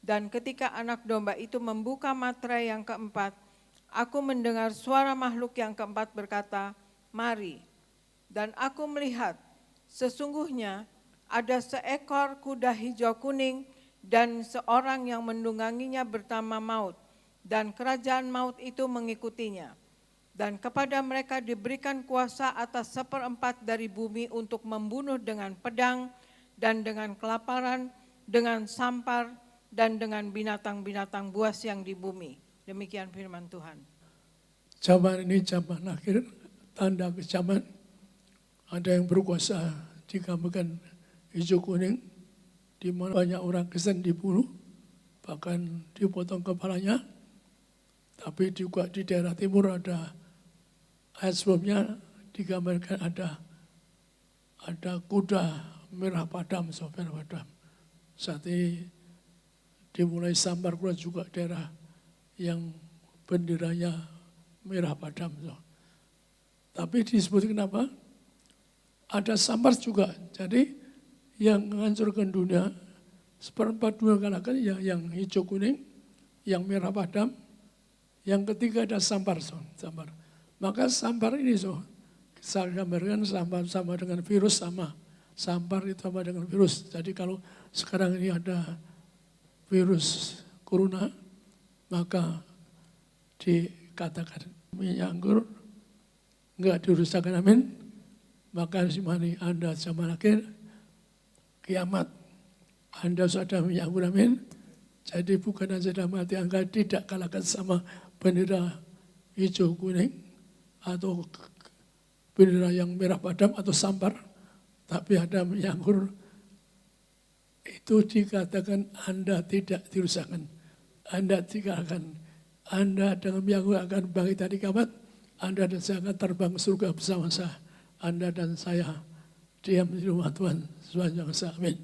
Dan ketika anak domba itu membuka materai yang keempat, aku mendengar suara makhluk yang keempat berkata, mari. Dan aku melihat, sesungguhnya ada seekor kuda hijau kuning dan seorang yang menungganginya bernama Maut, dan kerajaan Maut itu mengikutinya. Dan kepada mereka diberikan kuasa atas 1/4 dari bumi untuk membunuh dengan pedang dan dengan kelaparan, dengan sampar, dan dengan binatang-binatang buas yang di bumi. Demikian firman Tuhan.
Zaman ini zaman akhir, tanda kecaman. Ada yang berkuasa digambarkan hijau kuning, di mana banyak orang Kristen dibunuh, bahkan dipotong kepalanya. Tapi juga di daerah timur ada ayat sebelumnya digambarkan ada kuda merah padam, saudara padam. Saat ini dimulai sambar keluar juga daerah yang benderanya merah padam. Tapi disebut kenapa? Ada sambar juga. Jadi yang menghancurkan dunia, 1/4 dunia kalahkan yang hijau kuning, yang merah padam, yang ketiga ada sambar. Maka sambar ini saya gambarkan sambar sama dengan virus sama. Sambar itu sama dengan virus. Jadi kalau sekarang ini ada virus corona, maka dikatakan minyak anggur enggak dirusakkan, amin. Maka simani Anda zaman akhir kiamat, Anda sudah minyak anggur, amin. Jadi bukan saja mati, Anda tidak kalahkan sama bendera hijau kuning atau bendera yang merah padam atau sambar, tapi ada minyak anggur. Itu dikatakan Anda tidak dirusakkan, Anda dikalahkan. Anda dengan minyak anggur akan bangkit dari kiamat. Anda dan saya akan terbang ke surga bersama saya. Anda dan saya diam di rumah Tuhan sepanjang masa. Amin.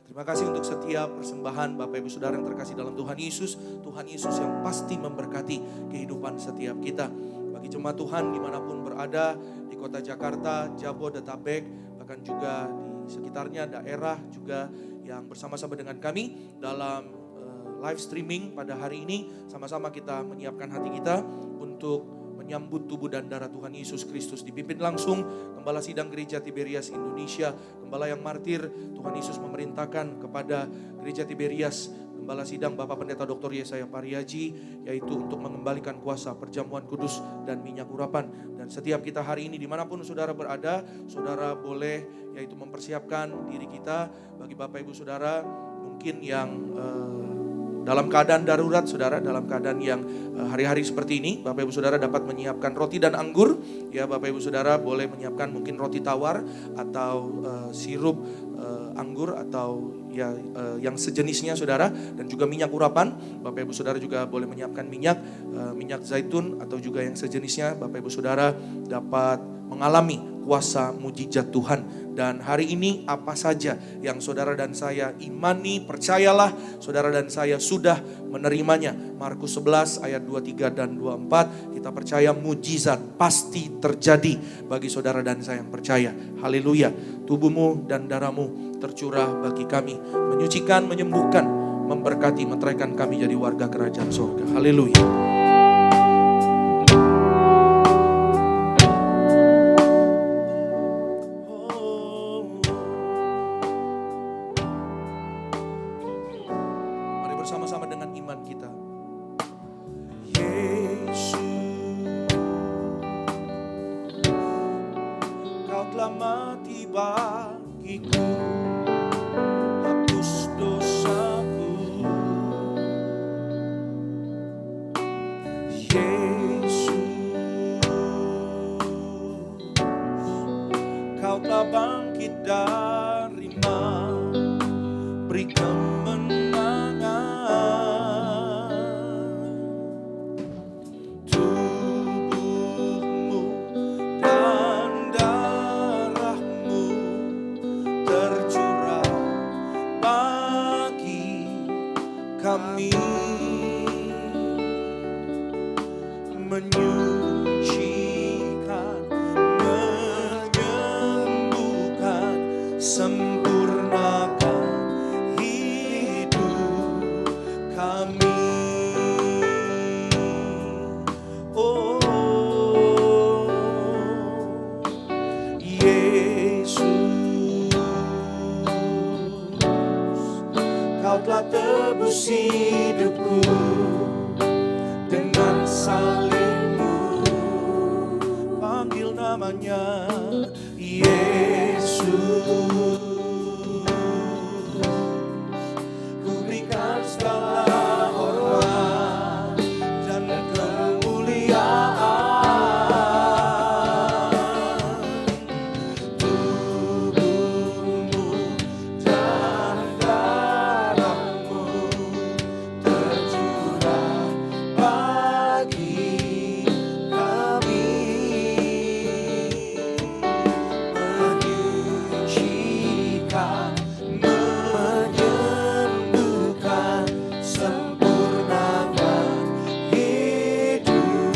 Terima kasih untuk setiap persembahan Bapak Ibu Saudara yang terkasih dalam Tuhan Yesus. Tuhan Yesus yang pasti memberkati kehidupan setiap kita. Bagi jemaat Tuhan dimanapun berada, di kota Jakarta, Jabodetabek, bahkan juga di sekitarnya daerah juga yang bersama-sama dengan kami dalam live streaming pada hari ini. Sama-sama kita menyiapkan hati kita untuk menyambut tubuh dan darah Tuhan Yesus Kristus. Dipimpin langsung Gembala Sidang Gereja Tiberias Indonesia, Gembala yang martir. Tuhan Yesus memerintahkan kepada Gereja Tiberias, Gembala Sidang Bapak Pendeta Dr. Yesaya Pariaji, yaitu untuk mengembalikan kuasa perjamuan kudus dan minyak urapan. Dan setiap kita hari ini dimanapun saudara berada, saudara boleh yaitu mempersiapkan diri kita. Bagi Bapak Ibu Saudara mungkin yang dalam keadaan darurat, saudara, dalam keadaan yang hari-hari seperti ini, Bapak Ibu Saudara dapat menyiapkan roti dan anggur. Ya, Bapak Ibu Saudara boleh menyiapkan mungkin roti tawar atau sirup anggur atau ya yang sejenisnya, saudara, dan juga minyak urapan. Bapak Ibu Saudara juga boleh menyiapkan minyak zaitun atau juga yang sejenisnya. Bapak Ibu Saudara dapat mengalami kuasa mujizat Tuhan. Dan hari ini apa saja yang saudara dan saya imani, percayalah saudara dan saya sudah menerimanya. Markus 11 ayat 23 dan 24, kita percaya mujizat pasti terjadi bagi saudara dan saya yang percaya. Haleluya. Tubuhmu dan darahmu tercurah bagi kami, menyucikan, menyembuhkan, memberkati, meteraikan kami jadi warga kerajaan surga. Haleluya. Mari bersama-sama dengan iman kita. Yesus, Kau telah mati bagiku, hapus dosaku. Yesus, Kau telah bangkit dari mati, beri kemenangan. Tubuhmu dan darahmu tercurah bagi kami, menyucikan, menyembuhkan, sempurnakan hidup kami. Oh, Yesus, Kau telah tebus hidupku dengan salib-Mu. Panggil namanya Yesus. Ku berikan segala hormat dan kemuliaan. Tubuhmu dan darahmu tercurah bagi kami, menyucikan, menyembuhkan, sempurnakan hidup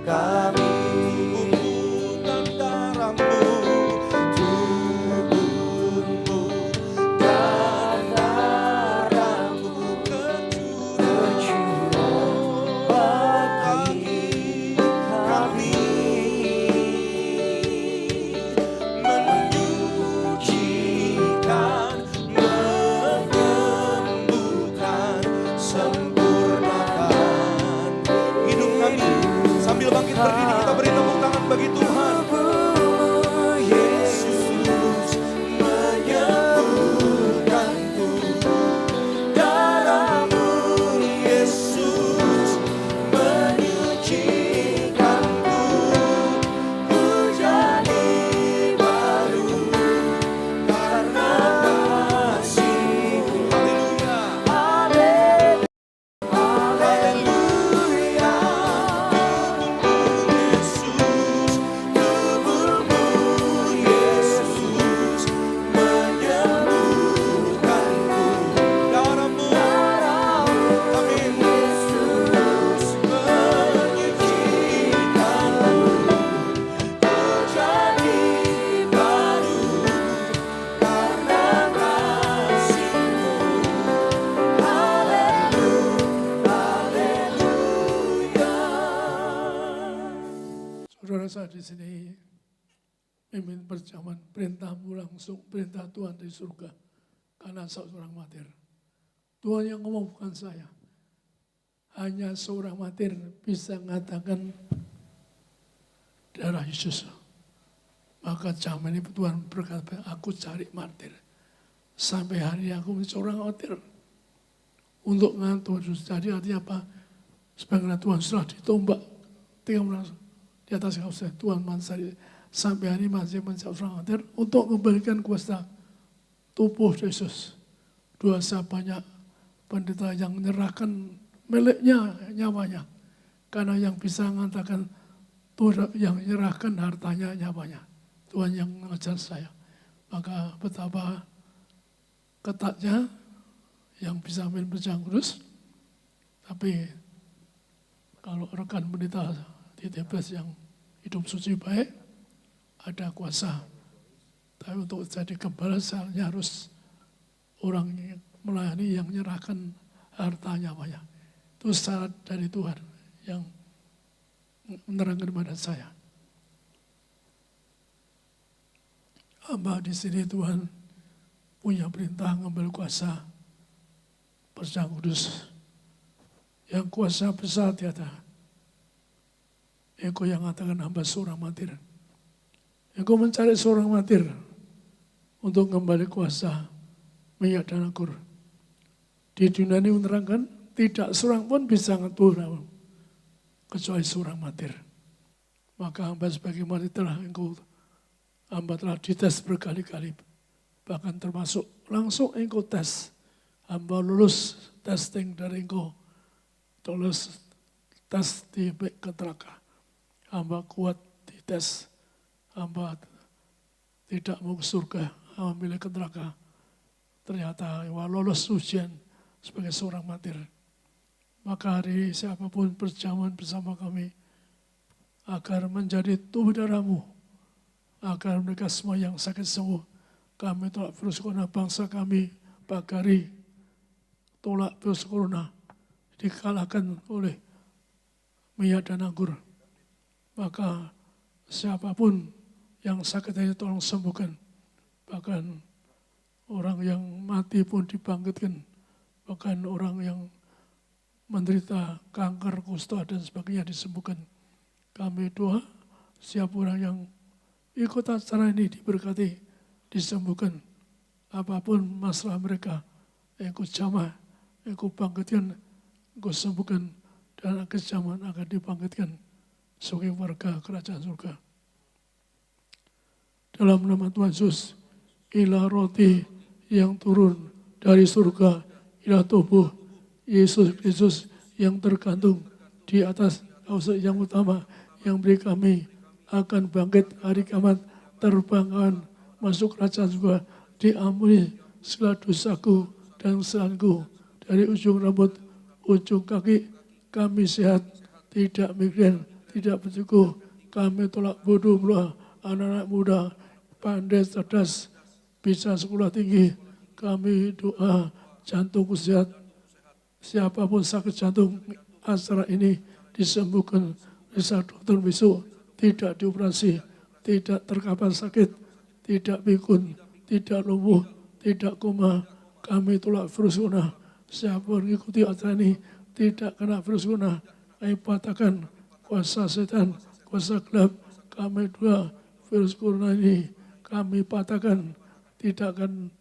kami. Tubuhmu dan darahmu, tubuhmu dan darahmu tercurah bagi kami, menyucikan, menyembuhkan, sempurnakan hidup kami. Sambil bangkit berdiri, kita beri tepuk tangan bagi Tuhan. Yesus menyembuhkanku, darah-Mu Yesus menyucikanku, ku jadi baru karena kasih-Mu. Haleluya, haleluya. Tubuhmu Yesus, tubuhmu Yesus menyembuhkanku, darah-Mu, amin, Yesus menyucikanku, ku jadi baru karena kasih-Mu. Haleluya, haleluya.
Saudara saya di sini mimpin perjamuan, perintahmu langsung, perintah Tuhan di surga. Karena saya seorang martir. Tuhan yang ngomong bukan saya. Hanya seorang martir bisa mengatakan darah Yesus. Maka zaman ini Tuhan berkata, aku cari martir. Sampai hari ini aku menjadi seorang martir. Untuk ngantuk Yesus. Jadi artinya apa? Sebagaimana Tuhan sudah ditombak. Tinggal di atas kausnya Tuhan mansari. Sampai hari ini masih menjadi seorang martir. Untuk memberikan kuasa tubuh Yesus. Dosa banyak pendeta yang menyerahkan miliknya, nyawanya. Karena yang bisa mengatakan yang menyerahkan hartanya, nyawanya. Tuhan yang mengajar saya. Maka betapa ketatnya yang bisa ambil berjang kudus. Tapi kalau rekan pendeta di TPS yang hidup suci baik, ada kuasa. Tapi untuk jadi gembala, harus orang melayani yang menyerahkan hartanya banyak. Itu syarat dari Tuhan yang menerangkan kepada saya. Hamba di sini Tuhan punya perintah ngambil kuasa Persang Kudus. Yang kuasa besar tiada. Engkau yang mengatakan hamba seorang martir. Engkau mencari seorang martir untuk kembali kuasa minyak dan anggur. Di dunia ini menerangkan tidak seorang pun bisa ngatur kecuali seorang martir. Maka hamba sebagai martir telah hamba telah dites berkali-kali. Bahkan termasuk langsung engkau tes. Hamba lulus testing dari engkau. Lulus tes di neraka. Hamba kuat di tes. Hamba tidak mau ke surga. Hamba milih ke neraka. Ternyata lolos ujian sebagai seorang martir. Maka hari siapapun berjalan bersama kami agar menjadi tubuh darahmu, agar mereka semua yang sakit sembuh. Kami tolak virus corona, bangsa kami Pagari tolak virus corona, dikalahkan oleh minyak dan anggur. Maka siapapun yang sakit ini tolong sembuhkan. Bahkan orang yang mati pun dibangkitkan. Bahkan orang yang menderita kanker, kusta dan sebagainya disembuhkan. Kami doa, siapa orang yang ikut acara ini diberkati, disembuhkan. Apapun masalah mereka, engkau jamah, engkau bangkitkan, engkau sembuhkan, dan akhir zaman akan dibangkitkan sebagai warga kerajaan surga. Dalam nama Tuhan Yesus, inilah roti yang turun dari surga, inilah tubuh Yesus Kristus yang tergantung di atas kausah yang utama yang beri kami akan bangkit hari kiamat, terbangkan masuk kerajaan surga, diampuni segala dosaku dan kesalahanku dari ujung rambut, ujung kaki, kami sehat, tidak migrain, tidak bercukup, kami tolak bodoh pula, anak-anak muda, pandai, cerdas, bisa sekolah tinggi, kami doa jantungku sehat, siapapun sakit jantung acara ini disembuhkan, bisa dokter besok, tidak dioperasi, tidak terkapar sakit, tidak pikun, tidak lumpuh, tidak koma, kami tolak virus corona. Siapa yang mengikuti acara ini tidak kena virus corona, kami patahkan kuasa setan, kuasa gelap, kami doa virus corona ini, kami patahkan, tidak akan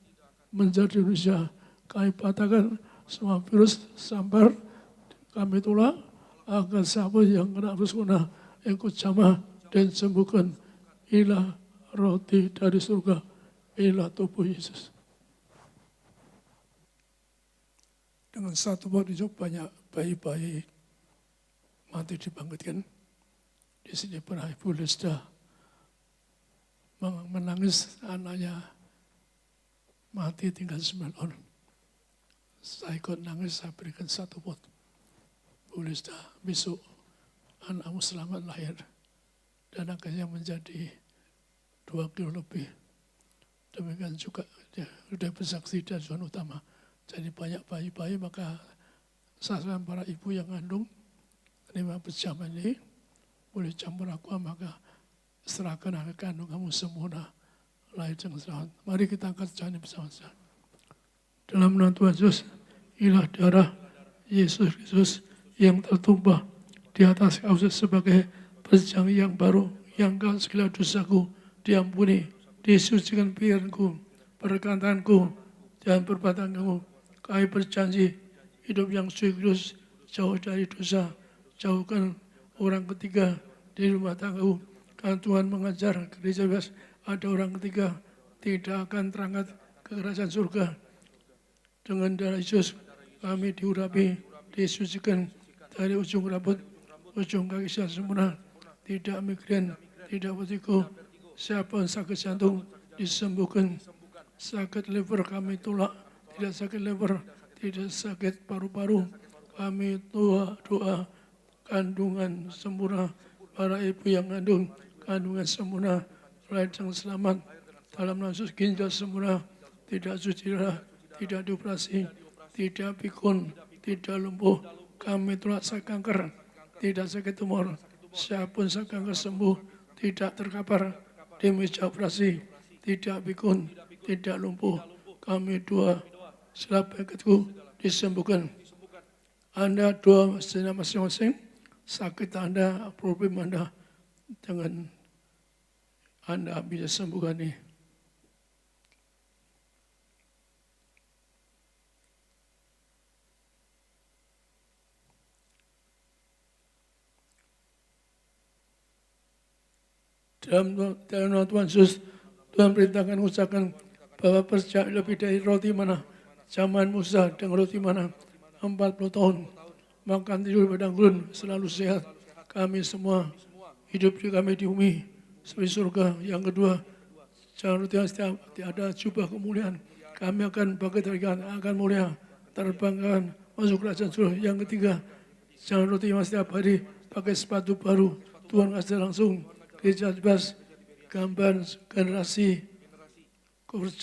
menjadi Indonesia, kami patahkan semua virus sampar, kami tolak, agar siapa yang kena virus corona, engkau jamah dan sembuhkan. Inilah roti dari surga, inilah tubuh Yesus. Dengan satu waktu itu banyak bayi-bayi mati dibangkitkan. Di sini pernah Ibu Lisda menangis anaknya mati tinggal 9 tahun. Saya ikut nangis, saya berikan satu pot. Bu Lisda, besok anakmu selamat lahir. Dan akhirnya menjadi 2 kilo lebih. Demikian juga dia sudah bersaksi dari Tuhan utama. Jadi banyak bayi-bayi, maka sasaran para ibu yang ngandung 15 jam ini boleh campur aqua, maka serahkan anak kandung kamu sempurna, lahir dengan selamat. Mari kita angkat tangan bersama-sama. Dalam nama Tuhan Yesus, inilah darah Yesus Kristus yang tertumpah di atas kausah sebagai perjanjian yang baru, yang kau segala dosaku diampuni, disucikan pikiranku, perkataanku, dan perbuatan kamu. Kami berjanji hidup yang suci kudus, jauh dari dosa, jauhkan orang ketiga di rumah tanggamu. Karena Tuhan mengajar gereja bebas, ada orang ketiga tidak akan terangkat ke kerajaan surga. Dengan darah Yesus kami diurapi, disucikan dari ujung rambut, ujung kaki sehat sempurna, tidak migrain, tidak vertigo, siapa sakit jantung disembuhkan, sakit liver kami tolak, tidak sakit liver, tidak sakit paru-paru, kami doa kandungan sempurna, para ibu yang mengandung kandungan sempurna, lahir dengan selamat, dalam nama Yesus ginjal sempurna, tidak suci darah, tidak dioperasi, tidak pikun, tidak lumpuh. Kami tolak sakit kanker, tidak sakit tumor. Siapapun sakit kanker sembuh, tidak terkapar di meja operasi, tidak pikun, tidak lumpuh. Kami doa, segala penyakitku disembuhkan. Anda doa masing-masing, sakit Anda, problem Anda, dengan Anda bisa sembuhkan ini. Dalam nama Tuhan Yesus, Tuhan perintahkan usahakan bahwa percaya lebih dari roti mana, zaman Musa dengan roti mana, 40 tahun, makan tidur padang gurun, selalu sehat. Kami semua, hidup di kami di bumi, seperti surga. Yang kedua, jangan roti yang setiap ada jubah kemuliaan. Kami akan pakai terikat, akan mulia, terbangkan, masuk kerajaan surga. Yang ketiga, jangan roti yang setiap hari, pakai sepatu baru. Tuhan kasih langsung, gereja bebas, gambar generasi,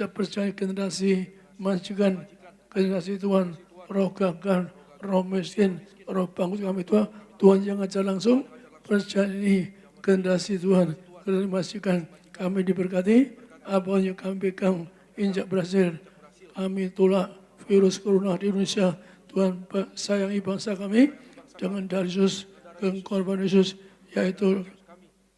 percaya generasi, majikan generasi Tuhan, roh gagal, roh miskin, roh bangkrut kami Tuhan yang ajar langsung, percaya ini generasi Tuhan, generasi majikan, kami diberkati, apa yang kami pegang, injak berhasil, kami tolak virus corona di Indonesia, Tuhan sayangi bangsa kami, dengan dari Yesus, ke korban Yesus, yaitu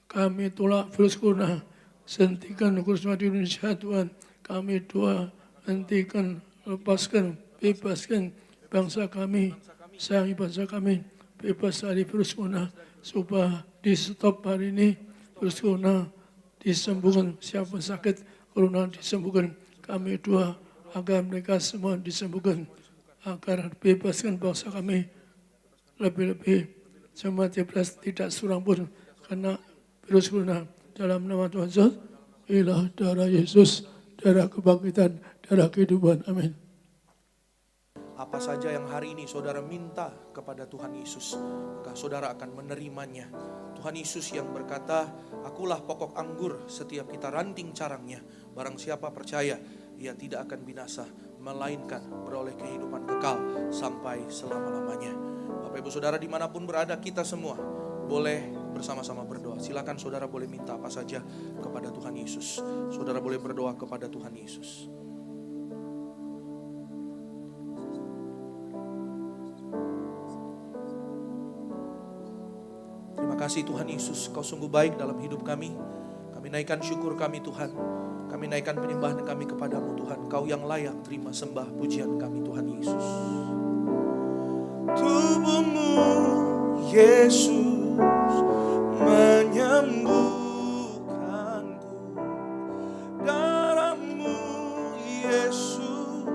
kami tolak virus corona, hentikan virus corona di Indonesia Tuhan. Kami doa, hentikan, lepaskan, bebaskan bangsa kami, sayangi bangsa kami, bebas dari virus corona, supaya di stop hari ini, virus corona disembuhkan, siapa sakit corona disembuhkan. Kami doa agar mereka semua disembuhkan, agar bebaskan bangsa kami, lebih-lebih jemaat tidak seorang pun kena virus corona. Dalam nama Tuhan Yesus, inilah darah Yesus, darah kebangkitan, darah kehidupan. Amin.
Apa saja yang hari ini saudara minta kepada Tuhan Yesus, maka saudara akan menerimanya. Tuhan Yesus yang berkata, akulah pokok anggur, setiap kita ranting carangnya. Barang siapa percaya, ia tidak akan binasa, melainkan beroleh kehidupan kekal sampai selama-lamanya. Bapak Ibu Saudara dimanapun berada, kita semua boleh bersama-sama berdoa. Silakan saudara boleh minta apa saja kepada Tuhan Yesus. Saudara boleh berdoa kepada Tuhan Yesus. Terima kasih Tuhan Yesus, Kau sungguh baik dalam hidup kami. Kami naikkan syukur kami Tuhan. Kami naikkan penyembahan kami kepadamu Tuhan. Kau yang layak terima sembah pujian kami Tuhan Yesus. Tubuhmu Yesus menyembuhkanku, darahmu Yesus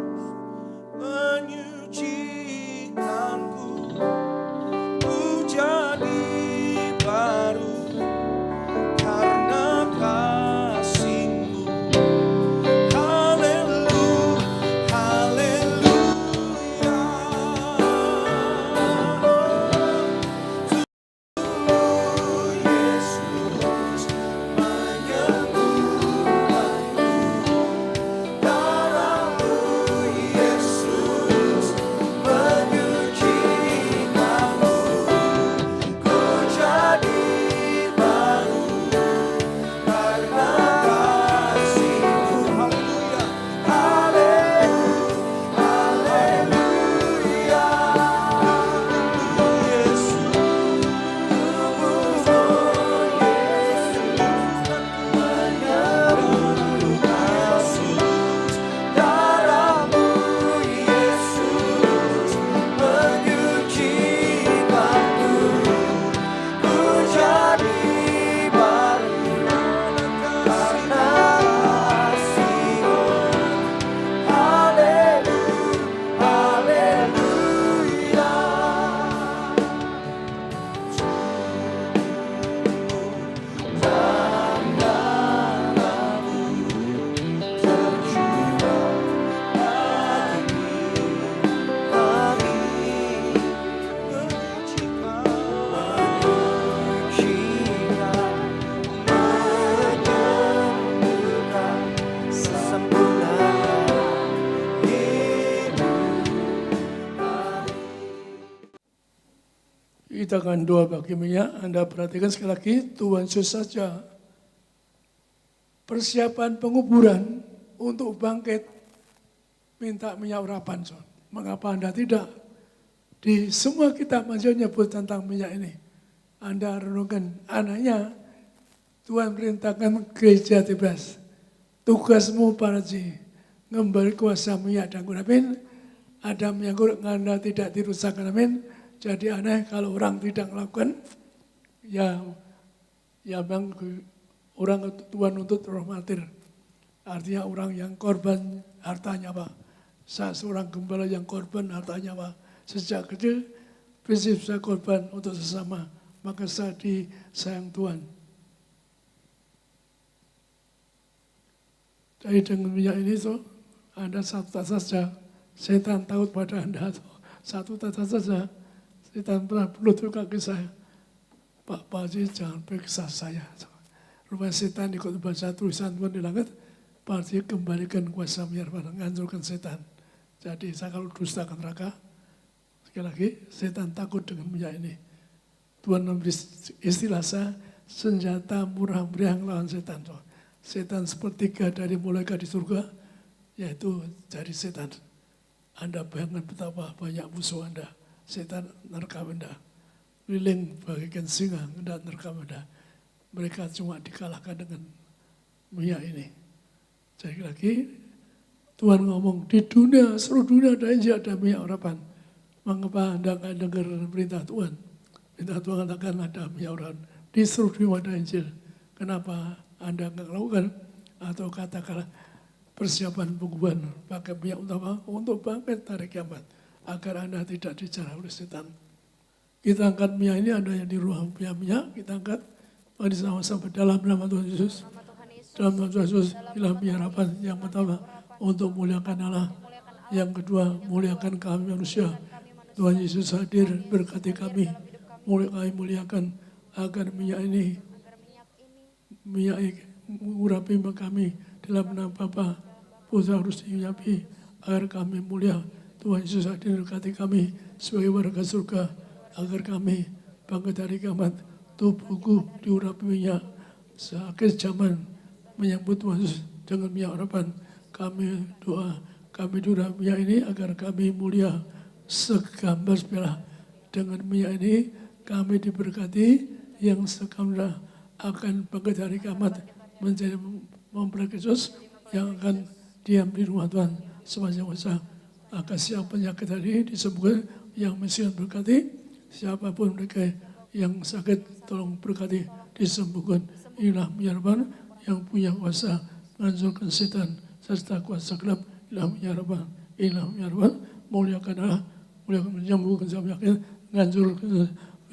menyucikanku, ku jadi baru karena kasih-Mu. Haleluya, haleluya.
Kita akan doa bagi minyak. Anda perhatikan sekali lagi, Tuhan Yesus saja. Persiapan penguburan untuk bangkit, minta minyak urapan. Mengapa Anda tidak? Di semua kitab Mazmur menyebut tentang minyak ini. Anda renungkan anaknya, Tuhan perintahkan gereja Tibas. Tugasmu para ji, ngembali kuasa minyak dan amin. Ada minyak Anda tidak dirusakkan, amin. Jadi aneh kalau orang tidak melakukan, ya memang orang Tuhan untuk roh martir. Artinya orang yang korban hartanya apa? Seorang gembala yang korban hartanya apa? Sejak kecil prinsip saya korban untuk sesama, maka saya disayang Tuhan. Jadi dengan minyak ini Anda satu tata saja, setan takut pada Anda. Satu tata saja, setan pernah berlutut kaki saya. Pak Haji jangan periksa saya. Rumah setan ikut baca tulisan Tuhan di langit, Pak Haji kembalikan kuasa biar menghancurkan setan. Jadi saya kalau dusta ke neraka, sekali lagi setan takut dengan minyak ini. Tuhan memberi istilah saya, senjata murah meriah lawan setan. Setan sepertiga dari malaikat di surga, yaitu dari setan. Anda bayangkan betapa banyak musuh Anda. Setan nerkam Anda. Keliling bagikan singa dan nerkam Anda. Mereka cuma dikalahkan dengan minyak ini. Jadi lagi, Tuhan ngomong, di dunia, seluruh dunia ada minyak urapan. Mengapa Anda akan dengar perintah Tuhan? Perintah Tuhan katakan ada minyak urapan. Di seluruh dunia ada Injil. Kenapa Anda nggak lakukan? Atau katakanlah persiapan penguburan pakai minyak utama untuk bangkit hari kiamat. Agar Anda tidak dijarah oleh setan. Kita angkat minyak ini, ada yang di ruang minyak, kita angkat. Mari sama-sama dalam nama Tuhan Yesus. Dalam nama Tuhan Yesus, inilah minyak harapan yang pertama untuk muliakan Allah. Yang kedua, muliakan kami manusia. Tuhan Yesus hadir berkati kami. Muliakan agar minyak ini mengurapi kami dalam nama Bapa, Putra, Roh Kudus menyapi agar kami mulia. Tuhan Yesus hadir berkati kami sebagai warga surga agar kami bangkit dari kiamat, tubuhku diurapi minyak seakhir zaman menyambut Tuhan Yesus dengan minyak harapan. Kami doa, kami diurapi minyak ini agar kami mulia segambar sebelah dengan minyak ini kami diberkati yang segambar akan bangkit dari kiamat menjadi mempelai Kristus yang akan diam di rumah Tuhan sepanjang masa. Akan siapa penyakit tadi disembuhkan, yang miskin berkati, siapapun mereka yang sakit tolong berkati disembuhkan. Inilah penyerapan yang punya kuasa menghancurkan setan serta kuasa gelap. Inilah penyerapan, inilah penyerapan, muliakan Allah, muliakan menyembuhkan penyakit, menghancurkan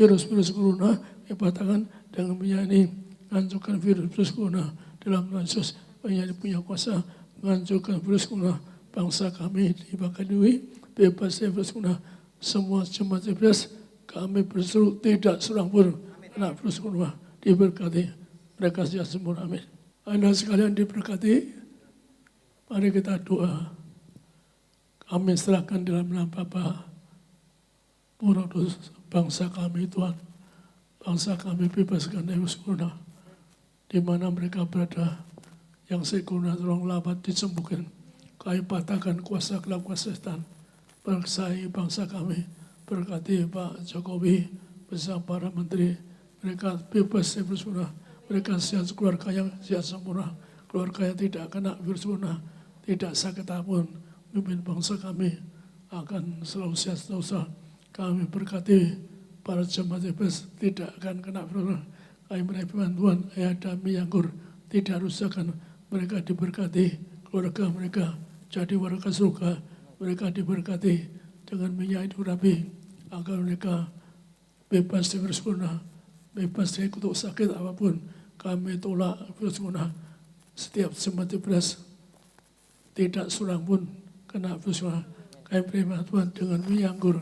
virus-virus corona, kepatakan dengan minyak ini, menghancurkan virus corona dalam Yesus. Yang punya kuasa menghancurkan virus corona. Bangsa kami dibakar dewi, bebas dari virus corona. Semua jemaat bebas, kami berseru tidak seorang pun kena virus corona. Diberkati, mereka sehat semua, amin. Anda sekalian diberkati, mari kita doa. Kami serahkan dalam nama Bapa, Putra, Roh Kudus, bangsa kami Tuhan. Bangsa kami bebaskan dari virus corona. Di mana mereka berada, yang corona tolong labat disembuhkan. Kami patahkan kuasa gelap kuasa setan. Berkesai bangsa kami. Berkati Pak Jokowi bersama para menteri. Mereka bebas dari virus corona. Mereka sehat, keluarga yang sehat sempurna. Keluarga yang tidak kena virus corona. Tidak sakit apapun. Mimpin bangsa kami akan selalu sehat selalu. Kami berkati para jemaat bebas tidak akan kena virus corona. Kami menerima Tuhan, ayat damai anggur tidak rusakkan. Mereka diberkati, keluarga mereka jadi warga surga. Mereka diberkati dengan minyak diurapi agar mereka bebas dari virus corona, bebas dari kutuk sakit apapun. Kami tolak virus corona. Setiap jemaat bebas tidak seorang pun kena virus corona. Kami menerima Tuhan dengan minyak anggur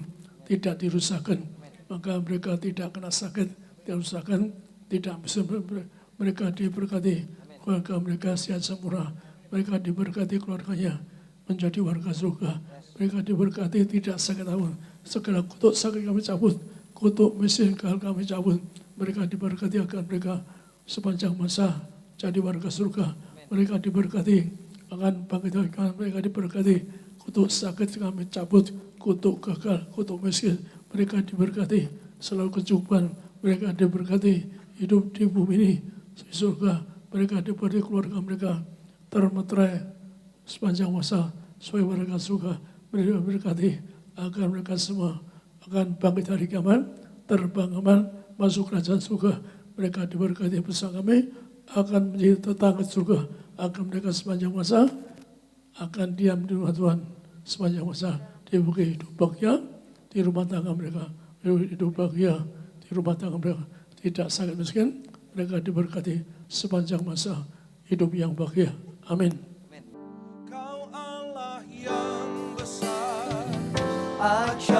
tidak dirusakkan. Maka mereka tidak kena sakit, tidak rusakkan, tidak bisa mereka diberkati. Keluarga mereka sehat sempurna. Mereka diberkati keluarganya menjadi warga surga. Mereka diberkati tidak sakit apapun. Segala kutuk sakit kami cabut. kutuk miskin kami cabut. Mereka diberkati akan mereka sepanjang masa jadi warga surga. Mereka diberkati akan bangkit dari kematian. Mereka diberkati kutuk sakit kami cabut, kutuk gagal, kutuk miskin. Mereka diberkati selalu kecukupan. Mereka diberkati hidup di bumi ini di surga. Mereka diberi keluarga mereka termeterai sepanjang masa sebagai warga surga. Mereka diberkati agar mereka semua akan bangkit dari kiamat, terbang aman, masuk kerajaan surga. Mereka diberkati bersama kami akan menjadi tetangga surga. Akan mereka sepanjang masa akan diam di rumah Tuhan sepanjang masa. Diberi hidup bahagia di rumah tangga mereka, hidup bahagia di rumah tangga mereka, tidak sakit miskin. Mereka diberkati sepanjang masa hidup yang bahagia. Amin.
Kau Allah yang besar,
Ajaib